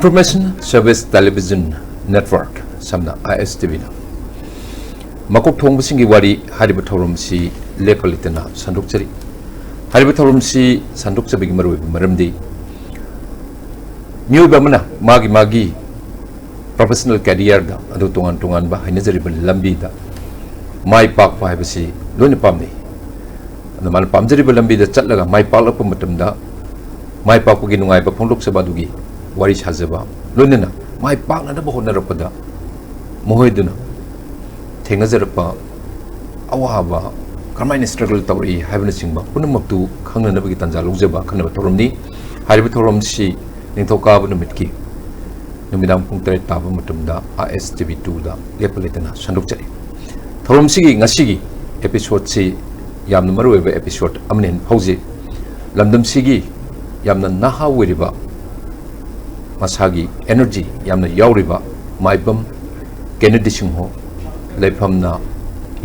Information Service Television Network samna ISTV na Makokthongbasingi Wari hariba thorumsi lepalitana sandukchari hariba thorumsi sandukchabigi maramdi Maibam magi professional career da adu tungan ba hainajariba lambi da mai pak pa habasi loina pamni adu mal pamjariba lambi da chatlaga mai pak pa matamda mai pak ko gi nungai ba phonglok sabadugi wari sajaba loina mai pak na da honarapada mohoiduna thengajarpa awaba karmaini struggle tawri habna singba punamaktu khangna nabagi tanja lojaba khanaba thoromni hariba thoromsi ningthokaba numitki numidam pung 3 taba matumda ASTV2 da lepalitana sandukchari thoromsigi ngasigi episode si yamna marueba episode amnen hauji lamdamsigi yamna naha wiriba masagi energy yamna yauriba Maibam Kenedy singho leifamna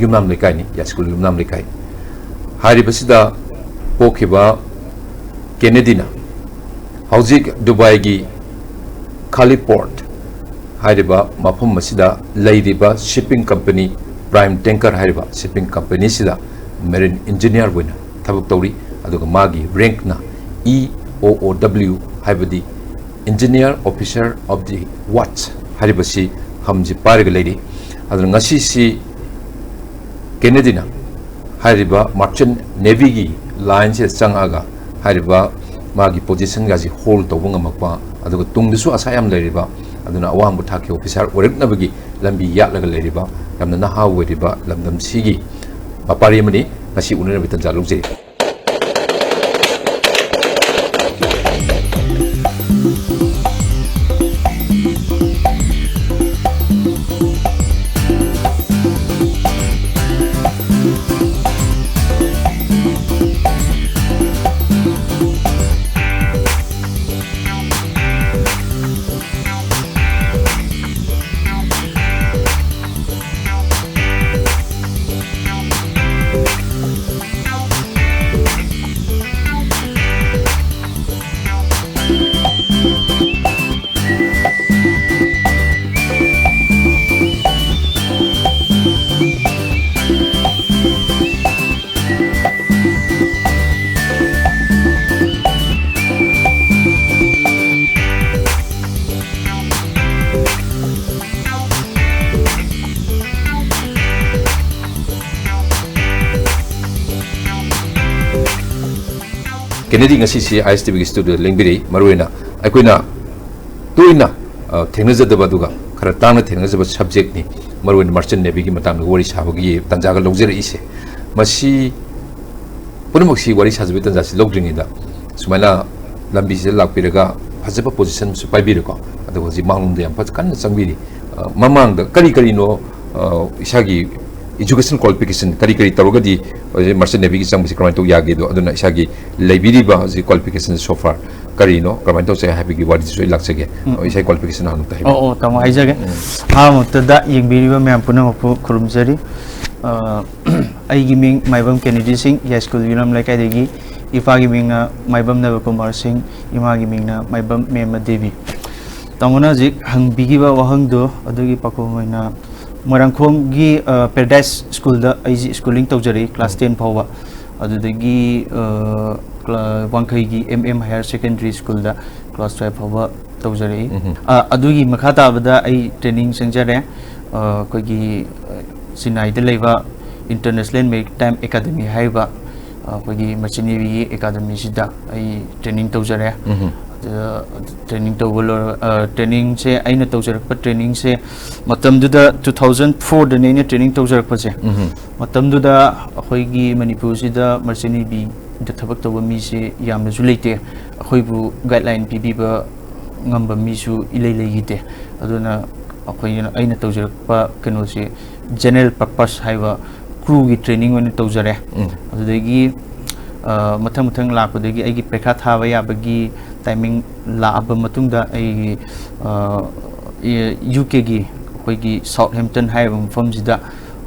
yumnam lekai ni ya school yumnam lekai haribasida pokhiba Kenedy na hauzik Dubai gi Khali Port hariba mafum masida leiriba shipping company prime tanker hariba shipping company sida marine engineer wina thabuk tawri aduga magi rank na EOOW habadi engineer officer of the watch haribasi hamji pariga leiri aduna ngasi si Kenedy na hariba merchant navy gi line se changaga hariba magi position gaji hold tawung amakpa aduga tungdusu asayam leiriba aduna awang buthaki officer oreknabagi lambi yatlaga leiriba yamna naha weriba lamdam sigi mapari mani ngasi unana bitan jalukje Kenedy ngasi si ISTV studio lengbiri maruina aikoina tuina thengnajadaba duga khara tangna thengnajaba subject ni maruina merchant navy gi matang wari sabagi tanjaga lojere ise masi punamoksi wari sajabi tanjasi logringi da sumaina lambi se lakpiraga fajaba position su paibiriko adu hoji manglungde yam faj kan changbiri mamang da kari no isagi education qualification kari taroga di merchant navy gi changbi kramai to yagi do aduna isagi library ba ji qualification so far kari no kramai to say happy gi wadi so laksage isai qualification anu ta o tamo haijage mutada yengbiri ba mem puna khurumjari ai gi ming Maibam Kenedy sing high school unam lai kai degi ifa gi ming na Maibam na Kumar sing ima gi ming na Maibam Mema Devi tamona ji hangbi gi ba wahang do adugi pakomaina Marangkhom gi Paradise School da ai schooling tawjari class 10 phawa adudagi wangkhai gi Higher Secondary School da class 12 phawa tawjari adugi makhata bada ai training sangjare koi gi Sinai da leiba International Maritime Academy haiba koi gi Machinivi Academy sida ai training tawjare training training se aina tawjarak pa training se matamduda 2004 da ne training tawjarak pa se matamduda akhoi gi Manipur sida Merchanibi da thabak tawa mi se yamna su leite akhoi bu guideline pibiba ngamba mi su ilei leite aduna akhoi aina tawjarak pa kano se general purpose haiba crew gi training one tawjare adudagi mathang lakudagi aigi prekha thaba yabagi timing la aba matungda ai UK gi koi gi Southampton haiba mfam jida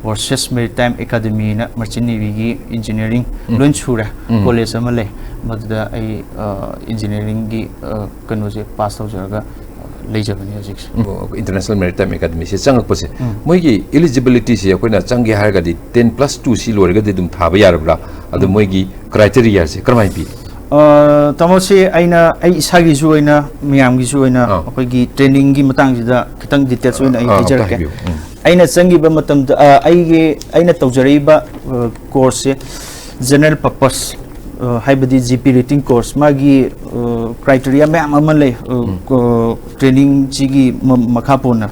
Versus Maritime Academy na Merchant Navy gi engineering loan chura college amale madda ai engineering gi kano je pass out jaga ꯂꯩꯖꯕꯅꯤ ꯍꯧꯖꯤꯛꯁꯦ international maritime academy se changakpase moigi eligibility se akoina change haragadi 10+2 si lorigadi dum thaba yarabra adu moigi criteria se kramai pi tamo se aina ai isagi su aina miyam gi su aina akoigi training gi matang sida kitang details oina ai dijarke aina changi ba matam ai ge aina tawjariba course se general purpose haibadi GP rating course magi criteria ma'am amalai training chigi makhapona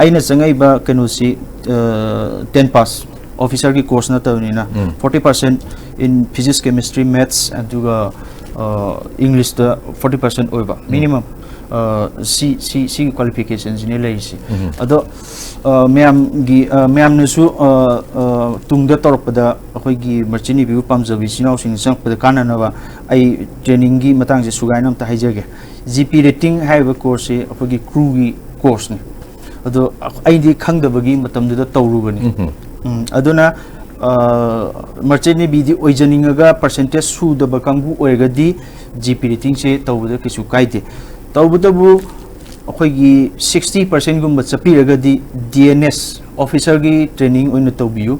aina changai ba kenosi 10 pass officer ki course na tawni na 40% in physics chemistry maths and English the 40% oiba minimum C qualifications ni lai si ado ma'am nasu tungda torpada akhoi gi merchini bi pamjabi sinau sing sang pada kana na ba ai training gi matang je sugai nam ta haijage GP rating haiba course se akhoi gi crew gi course ni ado ai di khangdabagi matam da tawrubani aduna merchini bi di oijaninga percentage su da bakangbu oigadi GP rating se tawda kisu kaide tawbudabu akhoi 60% gumba chapiragadi DNS officer gi training oina tawbiu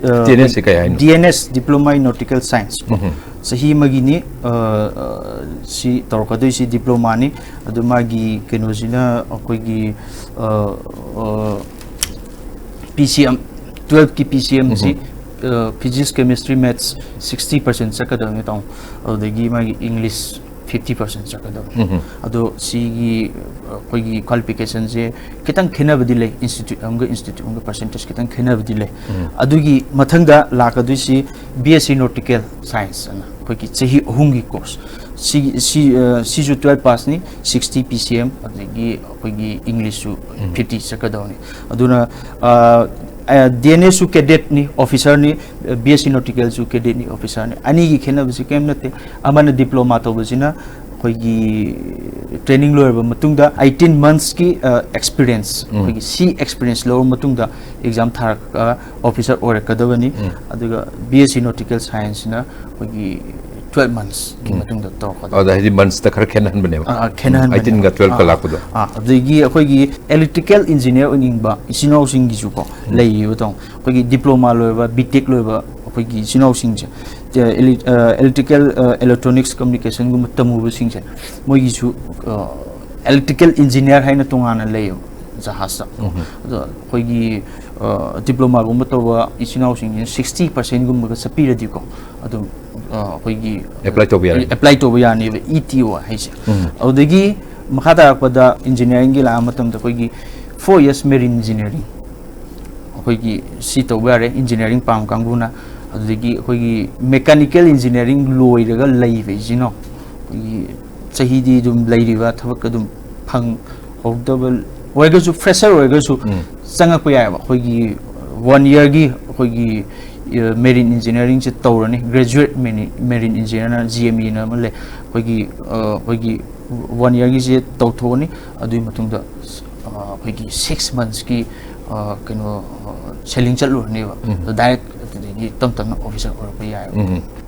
DNS kay ai DNS diploma in nautical science sahi magini si torkadoi si diploma ni adu magi kenojina akhoi gi PCM 12 ki PCM si physics chemistry maths 60% sakadang taw adagi magi English 50% sakadam ado sigi koigi qualification je kitang khenabadi le institute amga percentage kitang khenabadi le adugi mathangda lakadu si BSc nautical science ana koigi chehi hungi course si ju 12 pass ni 60 PCM adagi koigi English su 50 sakadawni aduna DNS su cadet ni officer ni BSc nautical su cadet ni officer ni ani gi khenabasi kem nate amana diploma tawbasina koigi training loiba matungda 18 months ki experience koigi C experience lo matungda exam tharaka officer ore kadawani aduga BSc nautical science na koigi 12 months ki matungda torkada da hidi months ta khar khenan bane khenan 18 ga 12 ka lakpudo adigi akoigi electrical engineer oningba isinau sing gi ko lei botong akoigi diploma loiba BTech loiba akoigi isinau sing je electrical electronics communication gum tamu sing je moigi su electrical engineer haina tungana lei jahasa ado akoigi diploma gum tawa isinau sing 60% gum ga sapira diko ado akoigi apply to yani ETO haise adagi makhata pada engineering gi la matam ta akoigi 4 years marine engineering akoigi si to bare engineering pam kanguna adagi akoigi mechanical engineering loiraga laive jino akoigi chahidi dum lairiba thabak dum phang hogdabal oiga su fresher oiga su changak pa yai akoigi 1 year gi akoigi marine engineering se tawrani graduate marine engineer na GME na male akoigi 1 year gi se tawthoni adui matungda akoigi 6 months ki kano selling chalu ne ba direct gi tam officer or pa yai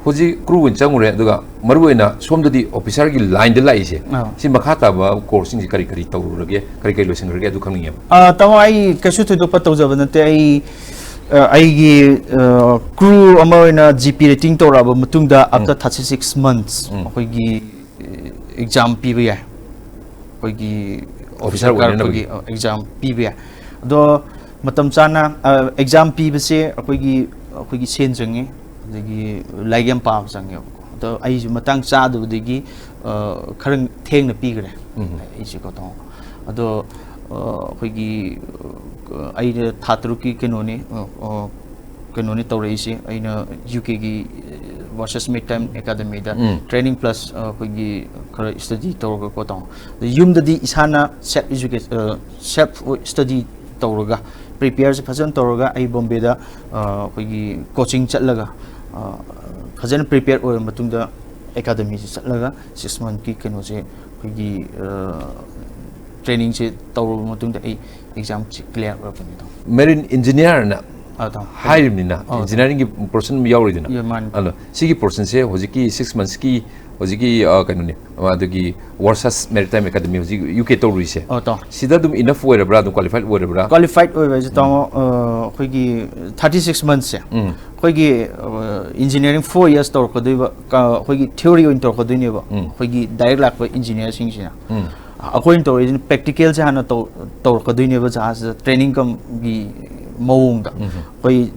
hoji crew win changure duga maruina somdadi officer gi line de lai se si makhata ba course sing kari tawrage kari loising rage du khangni tama ai kasu thu pa tawjabanate ai gi crew amoina GP rating toraba matungda after 36 months akoigi exam piba ya akoigi officer gi exam piba ya do matam chana exam piba se akoigi sen jangi adagi laigam pa jangi do ai ju matang cha du digi kharang thengna pigre ai ji ko to ado akoigi ai thatru ki kenoni tawreisi aina UK gi versus midtime academy da training plus akoigi khara study tawga ko taw yumdadi isana self study tawraga prepare se phajan tawraga ai Bombay da akoigi coaching chatlaga phajan prepare or matungda academy se chatlaga 6 month ki keno se akoigi training se tawra matungda ai exam clear or pani marine engineer na 하이름니나 인지니어링 portion mi yaurидina man ano sigi portion se hojiki 6 months ki hojiki kanuni adugi Warsas Maritime Academy hoji UK to ruise sida dum enough oirabra dum qualified oirabra qualified oiba je tamo khoigi 36 months se khoigi engineering 4 years tor ko doiba khoigi theory oin tor ko doine ba khoigi direct lak ba engineer sing sina according to practical se hana tor ko doine ba jahas training kam gi mawung da khoi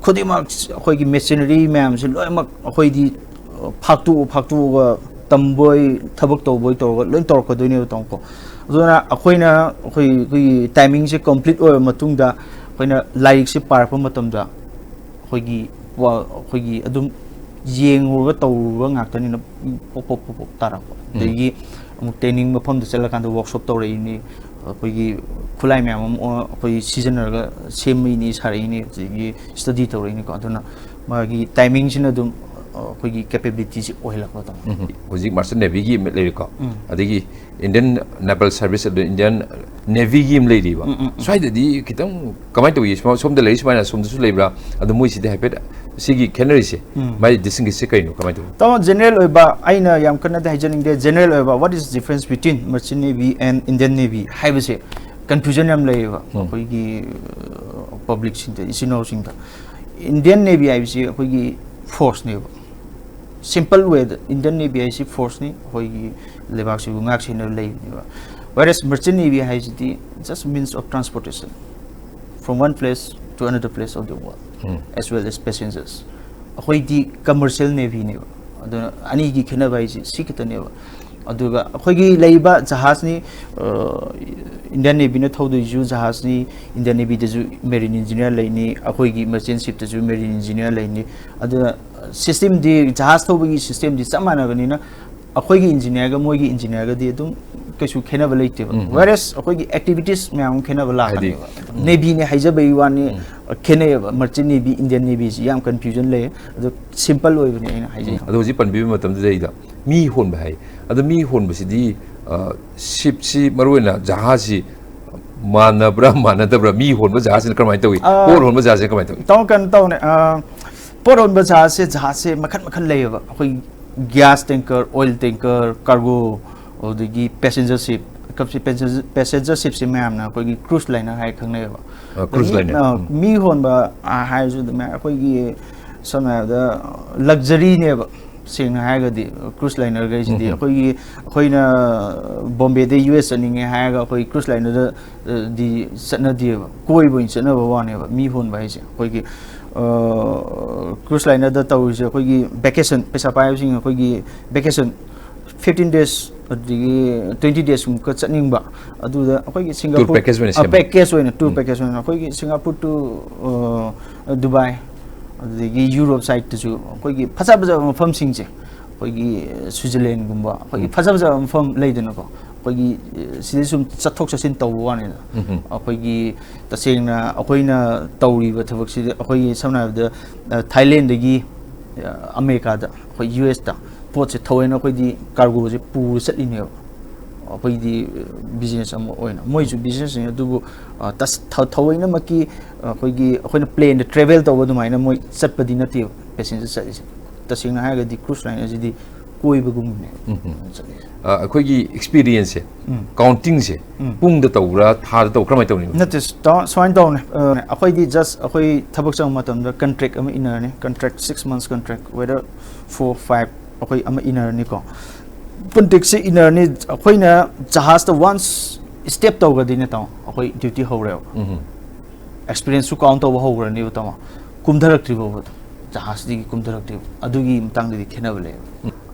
khodi mak khoi gi machinery ma'am se loi mak khoi di phaktu ga tamboi thabak to boy to loi tor ko doine tong ko zona akhoina khoi timing se complete oi matung da khoina like se par pa matam da khoi gi adum yeng ho to ba ngak tani na pop tara ko de amuk training mafam da chala kan da workshop to rei ni khoi khulai ma'am khoi seasonal ga semi ni sari ni ji study to rei ni ko aduna ma gi timing sin adum khoi gi capability si ohila ko ta hojik Merchant Navy gi le ko adigi Indian Naval Service Indian Navy gi le ri ba swai da di kitang kamai to yi som da le is mana som da su le bra adu moi si de hapet sigi Kenedy se mai distinguish se kai no kamai to general oiba aina yam kana da hijaning de general oiba what is the difference between Merchant Navy and Indian Navy haiba se confusion yam le ba khoi gi public sin da isino sing da Indian Navy ai se khoi gi force ne simple way Indian Navy ai force ni khoi gi lebak si ngak sin le ba whereas Merchant Navy has the just means of transportation from one place to another place of the world as well as passengers khoi di commercial navy ne adu ani gi khena bai si kitane ba aduga khoi gi leiba jahaz ni Indian Navy na thodu ju jahaz ni Indian Navy de ju marine engineer laini khoi gi merchant ship de ju marine engineer laini adu system di jahaz thobu gi system di samana gani na khoi gi engineer ga moi gi engineer ga di dum kasu khena ba leite ba whereas khoi gi activities myam khena ba la Navy ne haija bai wani khene Merchant Navy Indian Navy si yam confusion le adu simple oi bani aina haija adu ji pan bi matam de da mi hon ba hai adu mi hon ba si di ship si maruina jahaz si manabra manadabra mi hon ba jahaz ni kamai tawi por hon ba jahaz ni kamai tawi taw kan taw ne por hon ba jahaz se makhan le ba khoi gas tanker oil tanker cargo odigi passenger ship kapsi passenger ship si ma'am na khoi cruise liner hai khangne ba cruise liner mi hon ba hai ju da ma khoi gi sama da luxury ne ba sing hai ga di cruise liner ga ji di khoi na Bombay de US ani nge hai ga khoi cruise liner da di satna di ba koi bo in satna ba wa ne ba mi hon ba ji khoi gi cruise liner da taw ji khoi gi vacation pesa pa sing khoi gi vacation 15 days 20 days ko chatning ba adu da khoi gi Singapore tour package when tour package when khoi gi Singapore to Dubai adigi Europe side to khoi gi phaja baja mafam sing je khoi gi Switzerland gumba khoi gi phaja baja mafam leidena ko khoi gi sidi sum chathok chasin taw wa ne khoi gi taseng na khoi na tawri ba thabak si khoi gi samna da Thailand gi America da khoi US da pot se thoina khoi di cargo je pu sat in khoi di business am oina moi ju business ne du tas thoina maki khoi gi khoi na plane travel to du mai na moi sat padi na ti passenger sat tasing na ha ga di cruise line ji di koi ba gum ne khoi gi experience se counting se pung da tawra tha da taw kramai taw ni not just swine down khoi di just khoi thabak chang matam da contract am ina ne contract 6 months contract whether 4 5 khoi am ina ni ko contract se ina ni khoi na jahaz da once step taw ga din ta khoi duty ho re experience su count taw ho re ni ta kumdarak tri bo jahaz di kumdarak tri adugi mtang di khena bale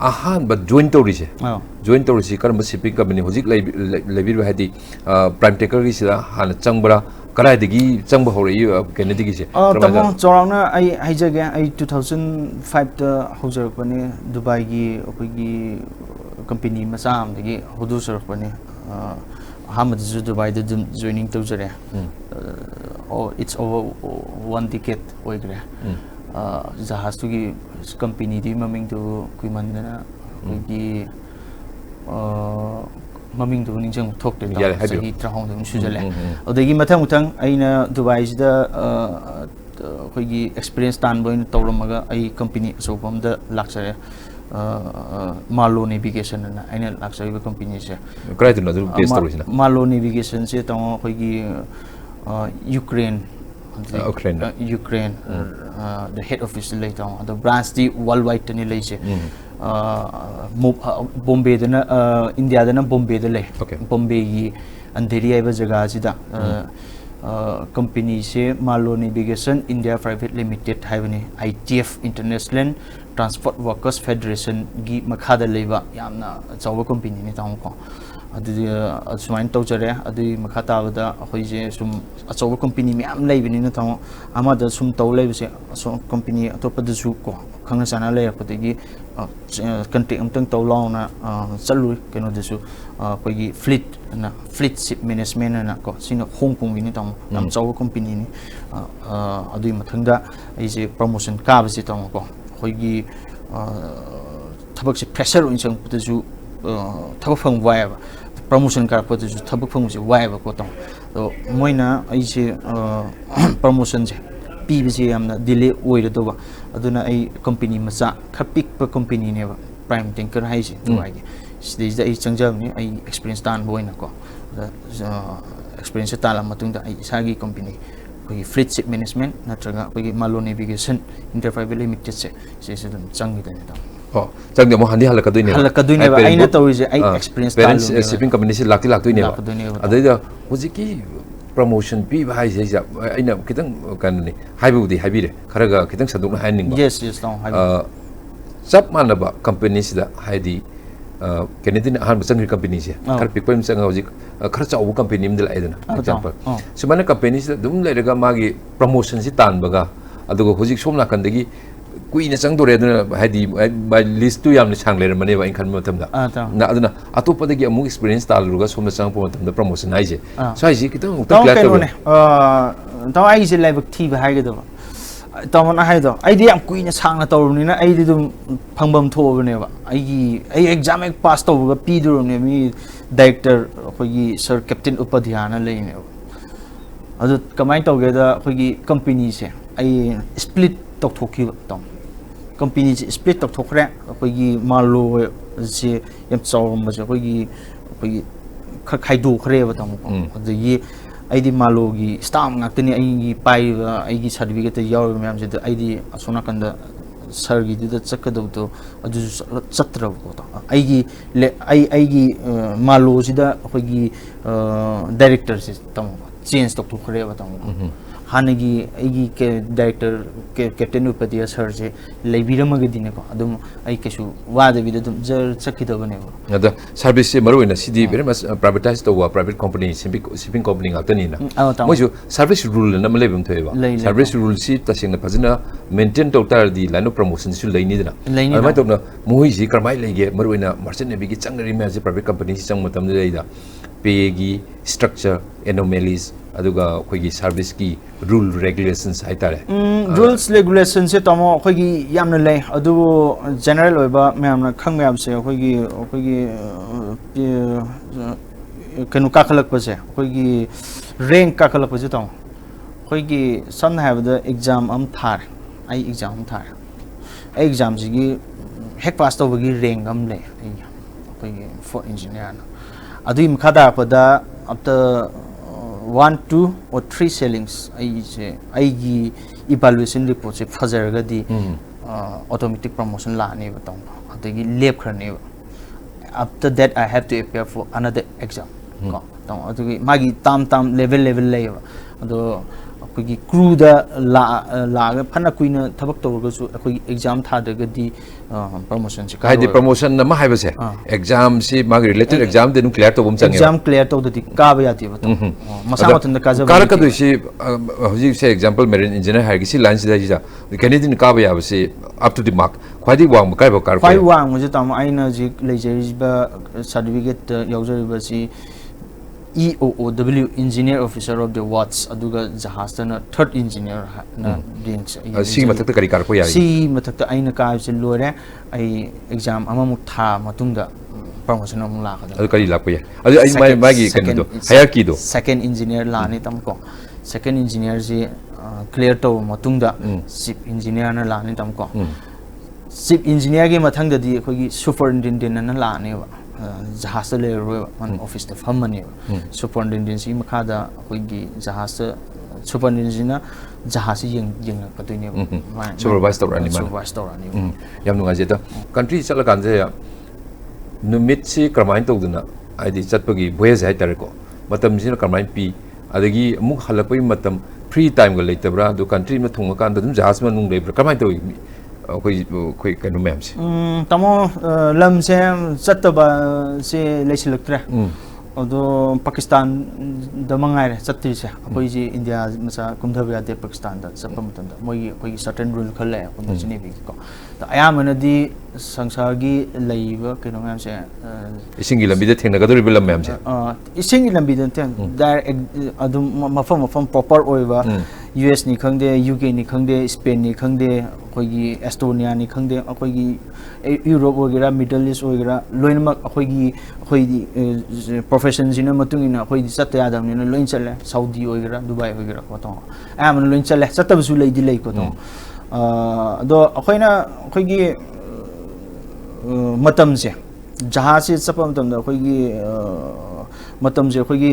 ahan but join to ri karam shipping company hojik lebi hadi prime taker gi sida han changbra karai digi changba hore Kenedy gi se tamo chorana ai haijage ai 2005 da hojar pani Dubai gi apoi gi company masam digi hodu sar pani hamad zu Dubai da joining to jare it's over 1 decade oigre jahaz tu gi company di maming tu kuiman na gi maming du ningjang thok te sahi trahong dum sujale odagi mathang aina Dubai da ꯑꯩꯈꯣꯏꯒꯤ experience ꯇꯥꯟꯕ ꯑꯣꯏꯅ ꯇꯧꯔꯝꯃꯒ ꯑꯩ company ꯑꯆꯧꯕ ꯑꯃꯗ ꯂꯥꯛꯆꯔꯦ ꯃꯥꯂꯣ navigation ꯑꯅ ꯑꯩꯅ ꯂꯥꯛꯆꯔꯤꯕ ꯀꯝꯄꯅꯤꯁꯦ ꯀꯗꯥꯏꯗꯅꯣ ꯑꯗꯨ ꯕꯦꯁ ꯇꯧꯔꯤꯁꯤꯅ ꯃꯥꯂꯣ ꯅꯦꯚꯤꯒꯦꯁꯟꯁꯦ ꯇꯥꯃꯣ ꯑꯩꯈꯣꯏꯒꯤ ꯌꯨꯀ꯭ꯔꯦꯟ ꯌꯨꯀ꯭ꯔꯦꯟ ꯗ ꯍꯦꯗ ꯑꯣꯐꯤꯁꯇ ꯂꯩ ꯇꯥꯃꯣ ꯑꯗꯣ ꯕ꯭ꯔꯥꯟꯁꯇꯤ ꯋꯥꯔꯜ ꯋꯥꯏꯗꯇꯅꯤ ꯂꯩꯁꯦ ꯕꯣꯝꯕꯦꯗꯅ ꯏꯟꯗꯤꯌꯥꯗꯅ ꯕꯣꯝꯕꯦꯗ ꯂꯩ ꯕꯣꯝꯕꯦꯒꯤ अंधेरी है जगह असिदा कंपनी से मालो नेविगेशन इंडिया प्राइवेट लिमिटेड है बने ITF international transport workers federation की मखाद लेबा यामना चाव कंपनी ने ताऊ को सुमाइन तौचरे अदुई मखा ताबदा अखोइजे सुम अचाव कंपनी म्याम लेबनी न ताऊ अमादा सुम तौ लेबसे कंपनी अतोपदसु को खंगना साना लेरपदगी कंटेक्ट अमतंग तौ लाउना चलु केनोदसु अखोइगी फ्लीट शिप मैनेजमेंट ना को सिना होंगकोंग गिनी ताऊ नाम चाव कंपनी नि अदुई मथंगदा अइजे प्रमोशन काबसे ताऊ को अखोइगी थबक से प्रेशर उनसंग पुदसु थबक फंग वायबा प्रमोशन कारपदसु थबक फंग से वायबा को ताऊ तो मोइना अइसे प्रमोशन से पीबसे यामना डिले ओइरदोबा अदुना आई कंपनी मचा खपिक कंपनी ने प्राइम टैंकर हाइसे दुआगे सिदैज आई चंगजाबनी आई एक्सपीरियंस तान बोइना को एक्सपीरियंस ताला मतुंदा आई सागी कंपनी कोई फ्लीट शिप मैनेजमेंट नत्रगा कोई मालो नेविगेशन इंटर प्राइवेट लिमिटेड से दम चंगिदने ता हो चंगदे मो हंदी हलकदुइने बा आइना तौरिजे आई एक्सपीरियंस तान शिपिंग कंपनी से लाक्तुइने अदैदा हुजिकी प्रमोशन पी भाई से अइना खितंग कननि हाइबुदी हाइबिरे खरगा खितंग सदुकना हाइनिंग यस यस ताऊ हाइबु सब मानबा कंपनी सिदा हाइदी Kenedy na ahan basang company siya kar pikpay msa nga hojik khar chaw company mdala aidana example sumana company sida dum leiraga magi promotion si tan baga adugo hojik somna kandagi kuina chang dore aduna haidi by list tu yamna chang leira mane ba inkan matamda na aduna atopadagi amu experience taluga somna chang po matamda promotion haije so haiji kitang utak clear to taw ai je laibak thi ba haigado तमन हाइदो आइदि याम कुइना सांगना तौरनिना आइदि दुम फंगबम थोबनेबा आइगी आई exam एक पास तौबगा पीदुरने मी director अखोगी sir captain उपाध्यायना लेने अदु कमाई तौगेदा अखोगी company से आई स्प्लिट तौथोखिबा तम कंपनी से स्प्लिट तौथोखरे अखोगी मालो से यम चावमसे अखोगी खाइदोखरेबा तम अदु आइदी मालोगी स्टाम ngaktani aigi paiba aigi certificate yaw myam je aidi asona kanda sir gi du chakadau to adu chatra ko to aigi malo sida akhoi director se tam change to khore ba tam hanagi aigi ke director captain upadhyaya sir je leibiramaga dine ko adum ai kesu wada bi dum jar chakidabane ko ada service se maru ina cd very much privatized to private company shipping company ngakani na moju service rule na malebum thoeba service rule si tasingna phajina maintain to tar di line of promotion su leini dina mai to na moi ji karmai lege maru ina merchant navy gi changri me private company si chang matam leida pay gi structure anomalies aduga khoigi service ki rule regulations haitare rules regulations se tamo khoigi yamna lay adu general oiba mayamna khang mayam se khoigi kanu ka khalak pa se khoigi rank ka khalak pa se tamo khoigi san have the exam am thar ai exam thar ai exam ji hek pass to gi rank am le khoigi for engineer adu mkhada pada after 1, 2 or 3 sellings aigi evaluation report se fazarga di automatic promotion la ne batong adagi lep khrane after that I have to appear for another exam ko tong adagi magi tam level le ado akogi crew da la ga phana kuina thabak tawga su akogi exam tha daga di promotion se kai di promotion na ma haiba se exam si mag related exam de clear to bum change exam clear to di ka ba yati ba to masa matun da ka ja kar ka du si hoji se example marine engineer hai gi si line si da ji Kenedy ka ba ya ba si up to the mark khwai di wang kai ba kar khwai wang mo je tam aina ji leijeri ba certificate yaujari ba si EOOW engineer officer of the watch aduga jahastana third engineer na dings si mathak kari kar ko yari si mathak aina ka se lore ai exam amamuk tha matungda promotion amung la ka adu kari la ko ya adu ai mai gi kan do hierarchy do second engineer la ni tam ko second engineer ji clear to matungda chief engineer na la ni tam ko chief engineer gi mathang da di khoi gi superintendent na la ni ba jahas le ro man office da pham mani superintendent si makha da khoi gi jahas superintendent na jahas yeng ka tu ni supervise to rani man yam nu ga je to country chala kan je ya numit si kramain to duna ai di chat pagi boys hai tar ko matam si kramain pi adagi muk halapai matam free time ga leitabra do country ma thunga kan dum jahas ma nung leibra kramain to khoi kanu mem si tamo lam se chattaba se leisilaktre odo Pakistan da mangai re chatti se apoi ji India masa kumdhabya de Pakistan da sapam tan da moi khoi certain rule khale ko chini bi ko ta ayamana di sangsar gi leiba kino mem se isingi lambi da thengna ga dori bilam mem se isingi lambi da ten direct adum mafam proper oiba US ni khangde UK ni khangde Spain ni khangde khoi gi Estonia ni khangde khoi gi Europe ogira Middle East ogira loinmak khoi gi khoi di profession jina matungina khoi di chatta ya dam ni loin chale Saudi ogira Dubai ogira ko to am loin chale chatta bu lei di lei ko to do khoina khoi gi matam se jahaz se chapam tam da khoi gi matam se khoi gi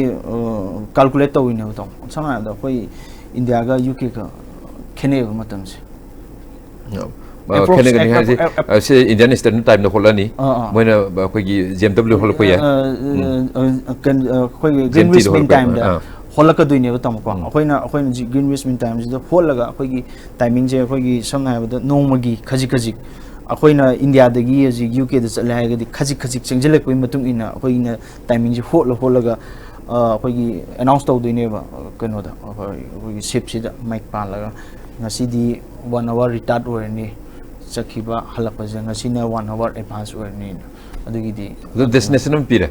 calculate to ina to changa da khoi India ga UK ga Kenedy matam se Kenedy ni ha se Indian Standard Time no holani moina khoi gi GMW hol ko ya khoi Greenwich Mean Time da holaka duine ba tam ko khoina Greenwich Mean Time da holaga khoi gi timing je khoi gi samna ba da nongmagi khaji akhoina India dagi ji UK da chala ha ga di khaji chengjilak pai matung ina khoina timing ji holaga khoi gi announce to duine ba kano da khoi ship si da mic pa laga ngasi di 1 hour retard orani sakhiba halapa je ngasi na 1 hour advance orani adugi di destination pire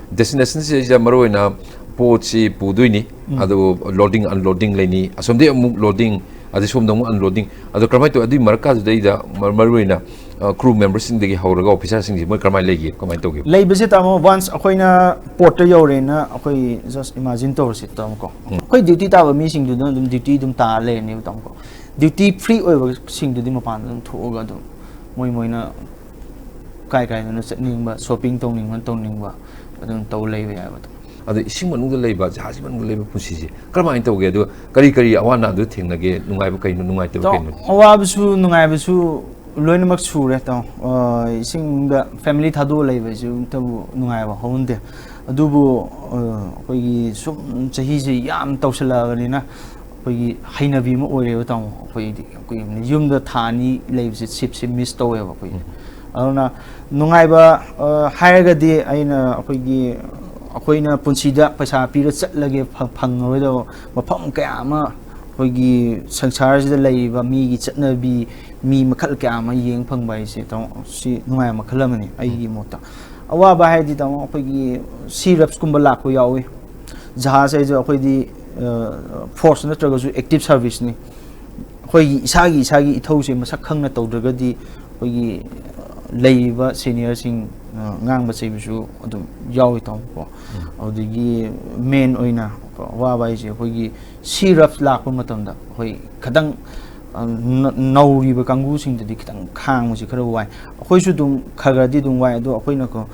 destination se ja maroina port si puduini adu loading unloading leni asomde amuk loading adi somdong unloading adu kramai to adi marka dai da maroina crew members sing degi hauraga officers sing moi kramai legi kamai to gi lei bese tamo once akhoina port to yore na akhoi just imagine to sit tam ko akhoi duty ta ba mi sing du dum duty dum ta le ni tam ko duty free oiba sing du di mapan dum thoga dum moi na kai na chatning ba shopping tong ba adum to lei ba ya ba adu ising manung da leiba jahaz manung leiba pusi ji kramai to ge do kari awana du thengna ge nungai ba kai nungai to kai awa bu nungai bu loin mak sure ta ising da family thadu leiba ju tabu nungai ba honde adubu koi gi sum chahi ji yam tawsala ni na koi gi hainabi ma oire ba ta koi di koi yum da thani leib ji ship si miss to ba koi aduna nungai ba hairaga di aina koi gi akoina punsida paisa pira chatlage phangoi do mafam kaya ma khoi sangsar sida leiba mi gi chatnabi mi makhal kaya ma yeng phangbai se to si nungai makhalamani ai gi mota awa ba hai di to khoi gi syrups kumba la ko yawi jahaz ai jo khoi di force na traga ju active service ni khoi isagi ithau se masak khangna tawdraga di khoi gi leiba senior sing ngang ba sei bisu adum yawi taw ko adigi main oina wa bai je khoi gi syrup lak pa matam da khoi khadang nauri ba kangu sing di khitang khang mu si khara wai khoi su dum khaga di dum wai do khoi na ko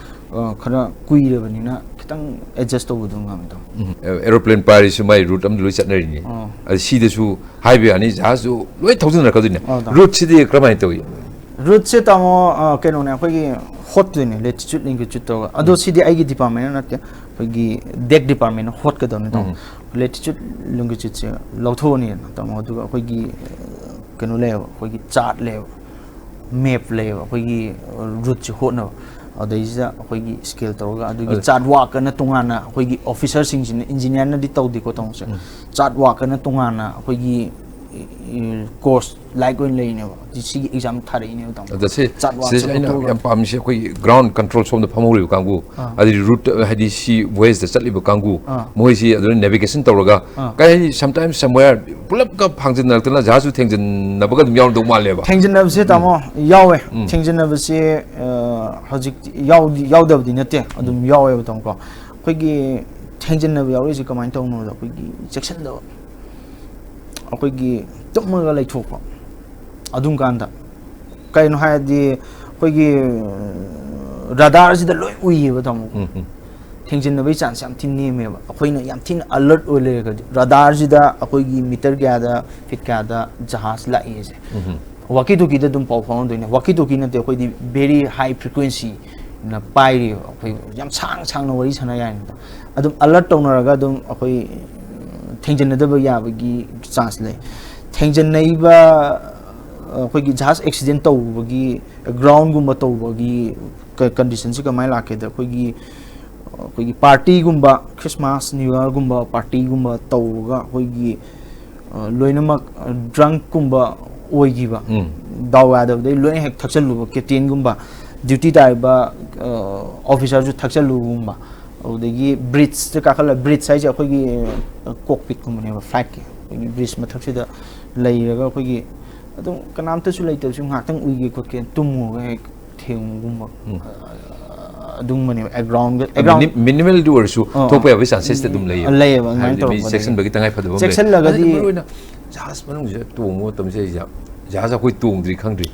khara kui re bani na khitang adjust to dum ngam to aeroplane paris mai route am lu chat nari ni si de su highway ani jahaz su loi thousand ra ka du ni route si de kramai to route se tamo keno ne khoi gi hot ne latitude longitude to ado sidi ai gi department na te khoi deck department hot ka don to latitude longitude se lotho ni tamo du khoi gi keno le khoi gi chart le map le khoi gi route se hot no adai ja khoi gi scale to ga adu gi chart wa ka na tunga na khoi gi officer sing jin engineer na di to di ko tong se chart wa ka na tunga na khoi gi course like when lane ba si exam thari ne ta da se yam pam si koi ground control som da phamori kangu adi route hadi si ways da chatli ba kangu moi si adu navigation tawraga kai sometimes somewhere pulap ka phangjin nak tana jasu thengjin na ba dum yaw do mal le ba thengjin na se ta mo yawe thengjin na ba se hojik yaw da di nate adum yawe ba tong ko koi gi thengjin na yawe si kamai tong no da koi gi section da ꯑꯩꯈꯣꯏꯒꯤ ꯇꯨꯝꯃꯒ ꯂꯩꯊꯣꯛꯄ ꯑꯗꯨꯝ ꯀꯥꯟꯗ ꯀꯩꯅꯣ ꯍꯥꯏꯔꯗꯤ ꯑꯩꯈꯣꯏꯒꯤ ꯔꯥꯗꯥꯔꯁꯤꯗ ꯂꯣꯏ ꯎꯏꯌꯦꯕ ꯇꯥꯃꯣ ꯊꯦꯡꯖꯤꯟꯅꯕꯒꯤ chance ꯌꯥꯝ ꯊꯤꯅ ꯅꯦꯝꯃꯦꯕ ꯑꯩꯈꯣꯏꯅ ꯌꯥꯝ ꯊꯤꯅ ꯑꯂꯔꯠ ꯑꯣꯏ ꯂꯩꯔꯒꯗꯤ ꯔꯥꯗꯥꯔꯁꯤꯗ ꯑꯩꯈꯣꯏꯒꯤ ꯃꯤꯇꯔ ꯀꯌꯥꯗ ꯐꯤꯠ ꯀꯌꯥꯗ ꯖꯍꯥꯖ ꯂꯥꯛꯏꯁꯦ ꯋꯥꯀꯤ ꯇꯣꯀꯤꯗ ꯑꯗꯨꯝ ꯄꯥꯎ ꯐꯥꯎꯅꯗꯣꯏꯅꯦ ꯋꯥꯀꯤ ꯇꯣꯀꯤ ꯅꯠꯇꯦ ꯑꯩꯈꯣꯏꯗꯤ ꯚꯦꯔꯤ ꯍꯥꯏ ꯐ꯭ꯔꯤꯀ꯭ꯋꯦꯟꯁꯤ ꯅ ꯄꯥꯏꯔꯤꯕ ꯑꯩꯈꯣꯏ ꯌꯥꯝ ꯁꯥꯡꯅ ꯋꯥꯔꯤ ꯁꯥꯟꯅ ꯌꯥꯏꯅ ꯑꯗꯨꯝ ꯑꯂꯔꯠ ꯇꯧꯅꯔꯒ ꯑꯗꯨꯝ ꯑꯩꯈꯣꯏ ꯊꯦꯡꯖꯤꯟꯅꯗꯕ ꯌꯥꯕꯒꯤ ꯆꯥꯟꯁ ꯂꯩ ꯊꯦꯡꯖꯤꯟꯅꯩꯕ ꯑꯩꯈꯣꯏꯒꯤ ꯖꯍꯥꯖ ꯑꯦꯛꯁꯤꯗꯦꯟ ꯇꯧꯕꯒꯤ ꯒ꯭ꯔꯥꯎꯟꯒꯨꯝꯕ ꯇꯧꯕꯒꯤ ꯀꯟꯗꯤꯁꯟꯁꯤ ꯀꯃꯥꯏꯅ ꯂꯥꯛꯀꯦꯗ ꯑꯩꯈꯣꯏꯒꯤ ꯄꯥꯔꯇꯤꯒꯨꯝꯕ ꯈ꯭ꯔꯤꯁꯃꯥꯁ ꯅ꯭ꯌꯨ ꯌꯔꯒꯨꯝꯕ ꯄꯥꯔꯇꯤꯒꯨꯝꯕ ꯇꯧꯔꯒ ꯑꯩꯈꯣꯏꯒꯤ ꯂꯣꯏꯅꯃꯛ ꯗ꯭ꯔꯪꯀꯨꯝꯕ ꯑꯣꯏꯈꯤꯕ ꯗꯥꯎ ꯌꯥꯗꯕꯗꯩ ꯂꯣꯏꯅ ꯍꯦꯛ ꯊꯛꯆꯜꯂꯨꯕ ꯀꯦꯞꯇꯦꯟꯒꯨꯝꯕ ꯗ꯭ꯌꯨꯇꯤ ꯇꯥꯔꯤꯕ ꯑꯣꯐꯤꯁꯥꯔꯁꯨ ꯊꯛꯆꯜꯂꯨꯒꯨꯝꯕ ꯑꯗꯨꯗꯒꯤ ꯕ꯭रिꯖꯇ ꯀꯥꯈꯠꯂ ꯕ꯭रिꯖ ꯍꯥꯏꯁꯦ ꯑꯩꯈꯣꯏꯒꯤ ꯀꯣꯛꯄꯤꯠꯀꯨꯝꯕꯅꯦꯕ ꯐ꯭ꯂꯥꯏꯠꯀꯤ ꯑꯩꯈꯣꯏꯒꯤ ꯕ꯭रिꯖ ꯃꯊꯛꯁꯤꯗ ꯂꯩꯔꯒ ꯑꯩꯈꯣꯏꯒꯤ ꯑꯗꯨꯝ ꯀꯅꯥꯝꯇꯁꯨ ꯂꯩꯇꯕꯁꯨ ꯉꯥꯏꯍꯥꯛꯇꯪ ꯎꯏꯒꯦ ꯈꯣꯠꯀꯦ ꯇꯨꯝꯃꯨꯔꯒ ꯍꯦꯛ ꯊꯦꯡꯒꯨꯝꯕ ꯑꯗꯨꯝꯕꯅꯦꯕ ꯑꯦꯒ꯭ꯔꯥꯎꯟ ꯃꯤꯅꯤꯃꯦꯜꯗꯤ ꯑꯣꯏꯔꯁꯨ ꯊꯣꯛꯄ ꯌꯥꯕꯒꯤ ꯆꯥꯟꯁꯦꯁꯇꯤ ꯑꯗꯨꯝ ꯂꯩꯌꯦꯕ ꯑꯗꯨꯃꯥꯏꯅ ꯍꯥꯏꯕꯗꯤ ꯃꯤ ꯇꯧꯔꯛꯄꯗꯒꯤ ꯆꯦꯛꯁꯤꯟꯕꯒꯤ ꯇꯉꯥꯏ ꯐꯗꯕ ꯑꯃ ꯂꯩ ꯆꯦꯛꯁꯤꯜꯂꯒꯗꯤ ꯃꯔꯨꯑꯣꯏꯅ ꯖꯍꯥꯖ ꯃꯅꯨꯡꯁꯤꯗ ꯇꯣꯡꯕ ꯃꯇꯝꯁꯦ ꯖꯍꯥꯖ ꯑꯩꯈꯣꯏ ꯇꯣꯡꯗ꯭ꯔꯤ ꯈꯪꯗ꯭ꯔꯤ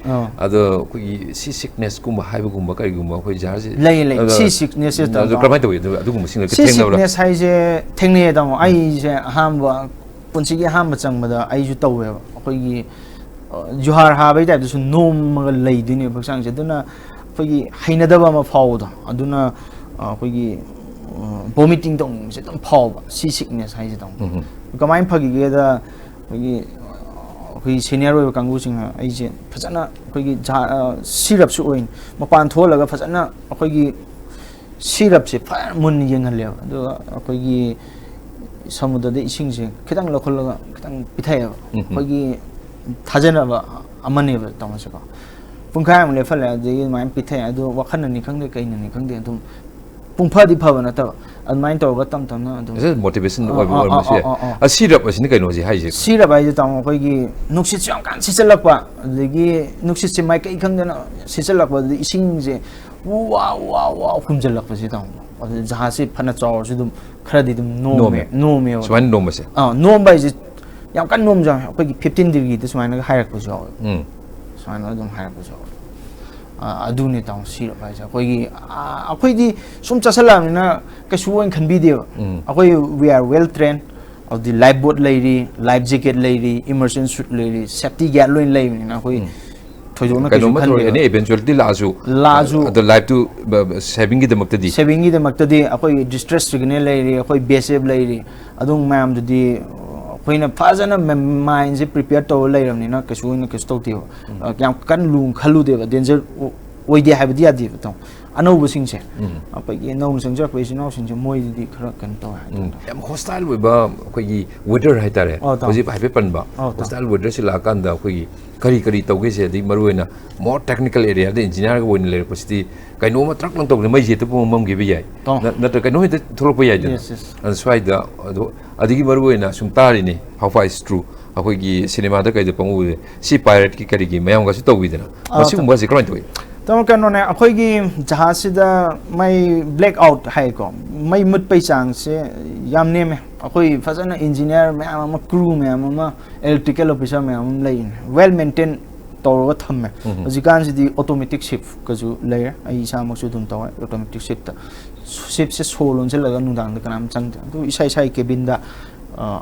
ꯑꯗꯣ ꯑꯩꯈꯣꯏꯒꯤ ꯁꯤ ꯁꯤꯛꯅꯦꯁꯀꯨꯝꯕ ꯍꯥꯏꯕꯒꯨꯝꯕ ꯀꯔꯤꯒꯨꯝꯕ ꯑꯩꯈꯣꯏ ꯖꯍꯥꯖ ꯂꯩ ꯁꯤ ꯁꯤꯛꯅꯦꯁꯁꯦ ꯀꯔꯝꯍꯥꯏꯅ ꯇꯧꯋꯤ ꯑꯗꯨꯒꯨꯝꯕꯁꯤꯡ ꯁꯤ ꯁꯤꯛꯅꯦꯁ ꯍꯥꯏꯁꯦ ꯊꯦꯡꯅꯩꯌꯦ ꯇꯥꯃꯣ ꯑꯩꯁꯦ ꯑꯍꯥꯟꯕ ꯄꯨꯟꯁꯤꯒꯤ ꯑꯍꯥꯟꯕ ꯆꯪꯕꯗ ꯑꯩꯁꯨ ꯇꯧꯋꯦꯕ ꯑꯩꯈꯣꯏꯒꯤ ꯖꯨꯍꯥꯔ ꯍꯥꯕꯒꯤ ꯇꯥꯏꯞꯇꯁꯨ ꯅꯣꯝꯃꯒ ꯂꯩꯗꯣꯏꯅꯦꯕ ꯍꯛꯆꯥꯡꯁꯦ ꯑꯗꯨꯅ ꯑꯩꯈꯣꯏꯒꯤ ꯍꯩꯅꯗꯕ ꯑꯃ ꯐꯥꯎꯕꯗꯣ ꯑꯗꯨꯅ ꯑꯩꯈꯣꯏꯒꯤ ꯚꯣꯃꯤꯇꯤꯡ ꯇꯧꯅꯤꯡꯕꯁꯦ ꯑꯗꯨꯝ ꯐꯥꯎꯕ ꯁꯤ ꯁꯤꯛꯅꯦꯁ ꯍꯥꯏꯁꯦ ꯇꯥꯃꯣ ꯀꯃꯥꯏꯅ ꯐꯈꯤꯒꯦꯗ ꯑꯩꯈꯣꯏꯒꯤ ꯁꯦꯅꯤꯌꯔ ꯑꯣꯏꯕ ꯀꯥꯡꯕꯨꯁꯤꯡꯅ ꯑꯩꯁꯦ ꯐꯖꯅ ꯑꯩꯈꯣꯏꯒꯤ ꯁꯤꯔꯞꯁꯨ ꯑꯣꯏꯅꯤ ꯃꯄꯥꯟ ꯊꯣꯛꯍꯜꯂꯒ ꯐꯖꯅ ꯑꯩꯈꯣꯏꯒꯤ ꯁꯤꯔꯞꯁꯦ ꯐꯖꯅ ꯃꯨꯟꯅ ꯌꯦꯡꯍꯜꯂꯦꯕ ꯑꯗꯨꯒ ꯑꯩꯈꯣꯏꯒꯤ ꯁꯃꯨꯗ꯭ꯔꯗ ꯏꯁꯤꯡꯁꯦ खितंग लौखलगा खितंग पिथायब अखोगी थाजनबा अमनेब तमसेको पुंखाय अम लेफले अदगी माय पिथाय अदो वखननि खंगदे कइननि खंगदे अदुम पुंफादि फबा नतब अदमाइन तौरगा तम तमना अदुम इज मोटिवेशन ओइबसे असिरब असनि कइनोजी हाइजे सिरब हाइजे तम अखोगी नुक्सित चाम कान सिचलकपा अदगी नुक्सित से माय कइ खंगदना सिचलकपा इसिंगजे वा वा वा खुमजलकपसि तम अदु जहासे फना चावरसु दुम खरदि दुम नोमे स्वाइन नोमसे नोम बाइजे याम कान नोम जा अखोगी 15 डिग्री द स्वाइन हायरकपसु स्वाइन अदुम हायरकपसु अदुने ताउ सिरब हाइजे अखोगी सुम चसलामना कइसुवन खनबिदेव अखोई we are well train of the life boat lady life jacket lady immersion suit lady safety gear loin leina अखोई थोजोना कइसु खनबे एनी इवेंचुअली लाजु द लाइफ टू सेविंग गी दमक्तदी अखोई डिस्ट्रेस सिग्नल लेरी अखोई बेसेब लेरी अदुम मैम दुदी अखोइना फाजना माइंड से प्रिपेयर तो लेरमनिना कइसुना कइस तोतियो याम कन लुंग खलुदेब डेंजर ओइदे हाबदि यादि तो अनौब सिंसे अखोई नौन संजर क्वेश्चन नाउ सिंसे मोइदि खरा कन तो याम हॉस्टाइल वेबा अखोई वेदर हाइतारे होजि हाइबे पनबा हॉस्टाइल वेदर सिला कांदा अखोई करी करी तौगे दी मरुना मोर टेक्निकल एरिया इंजीनियर को लेरपी कहीं ट्रक लंग तौर मई से ममगे भी नत्र कहीं हेत थोलप स्वाद मरुना सूम तारीने हाउ फार इज ट्रू अखोई सिनेमा कई पंगुदे सी पायरेट की करी मैम तौदना कमें तौर तम कनोने अखोगी जहासिदा मई ब्लैक आउट हाइको मई मुटपै चांग से याम नेमे अखोई फजना इंजीनियर मैम क्रू मैम इलेक्ट्रिकल ऑफिसर मैम लेन वेल मेंटेन तौरगा थम्मे हजिकान सिदी ऑटोमेटिक शिफ्ट कजु लेयर आई इसामसु दुम तौ ऑटोमेटिक शिफ्ट से सोलोन से लगा नुदांग कनाम चंग तो इसाई साई केबिन दा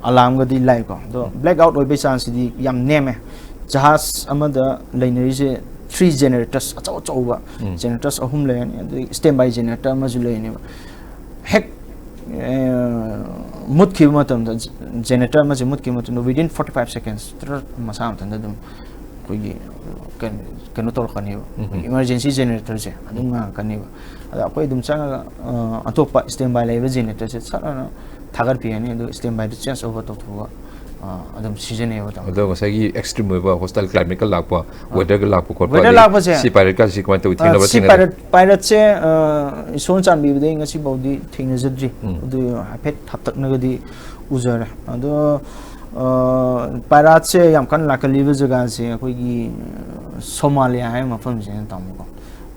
अलार्म गदी लाइको तो ब्लैक आउट ओइबे चांस सिदी याम नेमे जहाज अमदा लेनरी से 3 generators अचौचौबा generators अहुम लेनी अदु standby generator मजु लेनी हेक मुतखि मतम generator मजु मुतखि मतम within 45 seconds मसा मतन दम कोई कनो तोर खनि emergency generator से अदुम कनि अदा कोई दुम चंग अतोपा standby लेबे generator से सराना थागर पियानी अदु standby द change over तो थुवा अदम सीजन है बताओ अदो मसागी एक्सट्रीम वेबा हॉस्टल क्लाइमेट का लापा वेदर का लापा कोट वेदर लापा से सी पायरेट का सी कमेंट तो थिंग नबा सी पायरेट से सोन चान बिबदे ngasi बाउदी थिंग नजद्री अदो हाफेट थापतक नगदी उजर अदो पायरेट से याम कन लाकलिबे जगह से अखोगी सोमालिया है मफम से तामको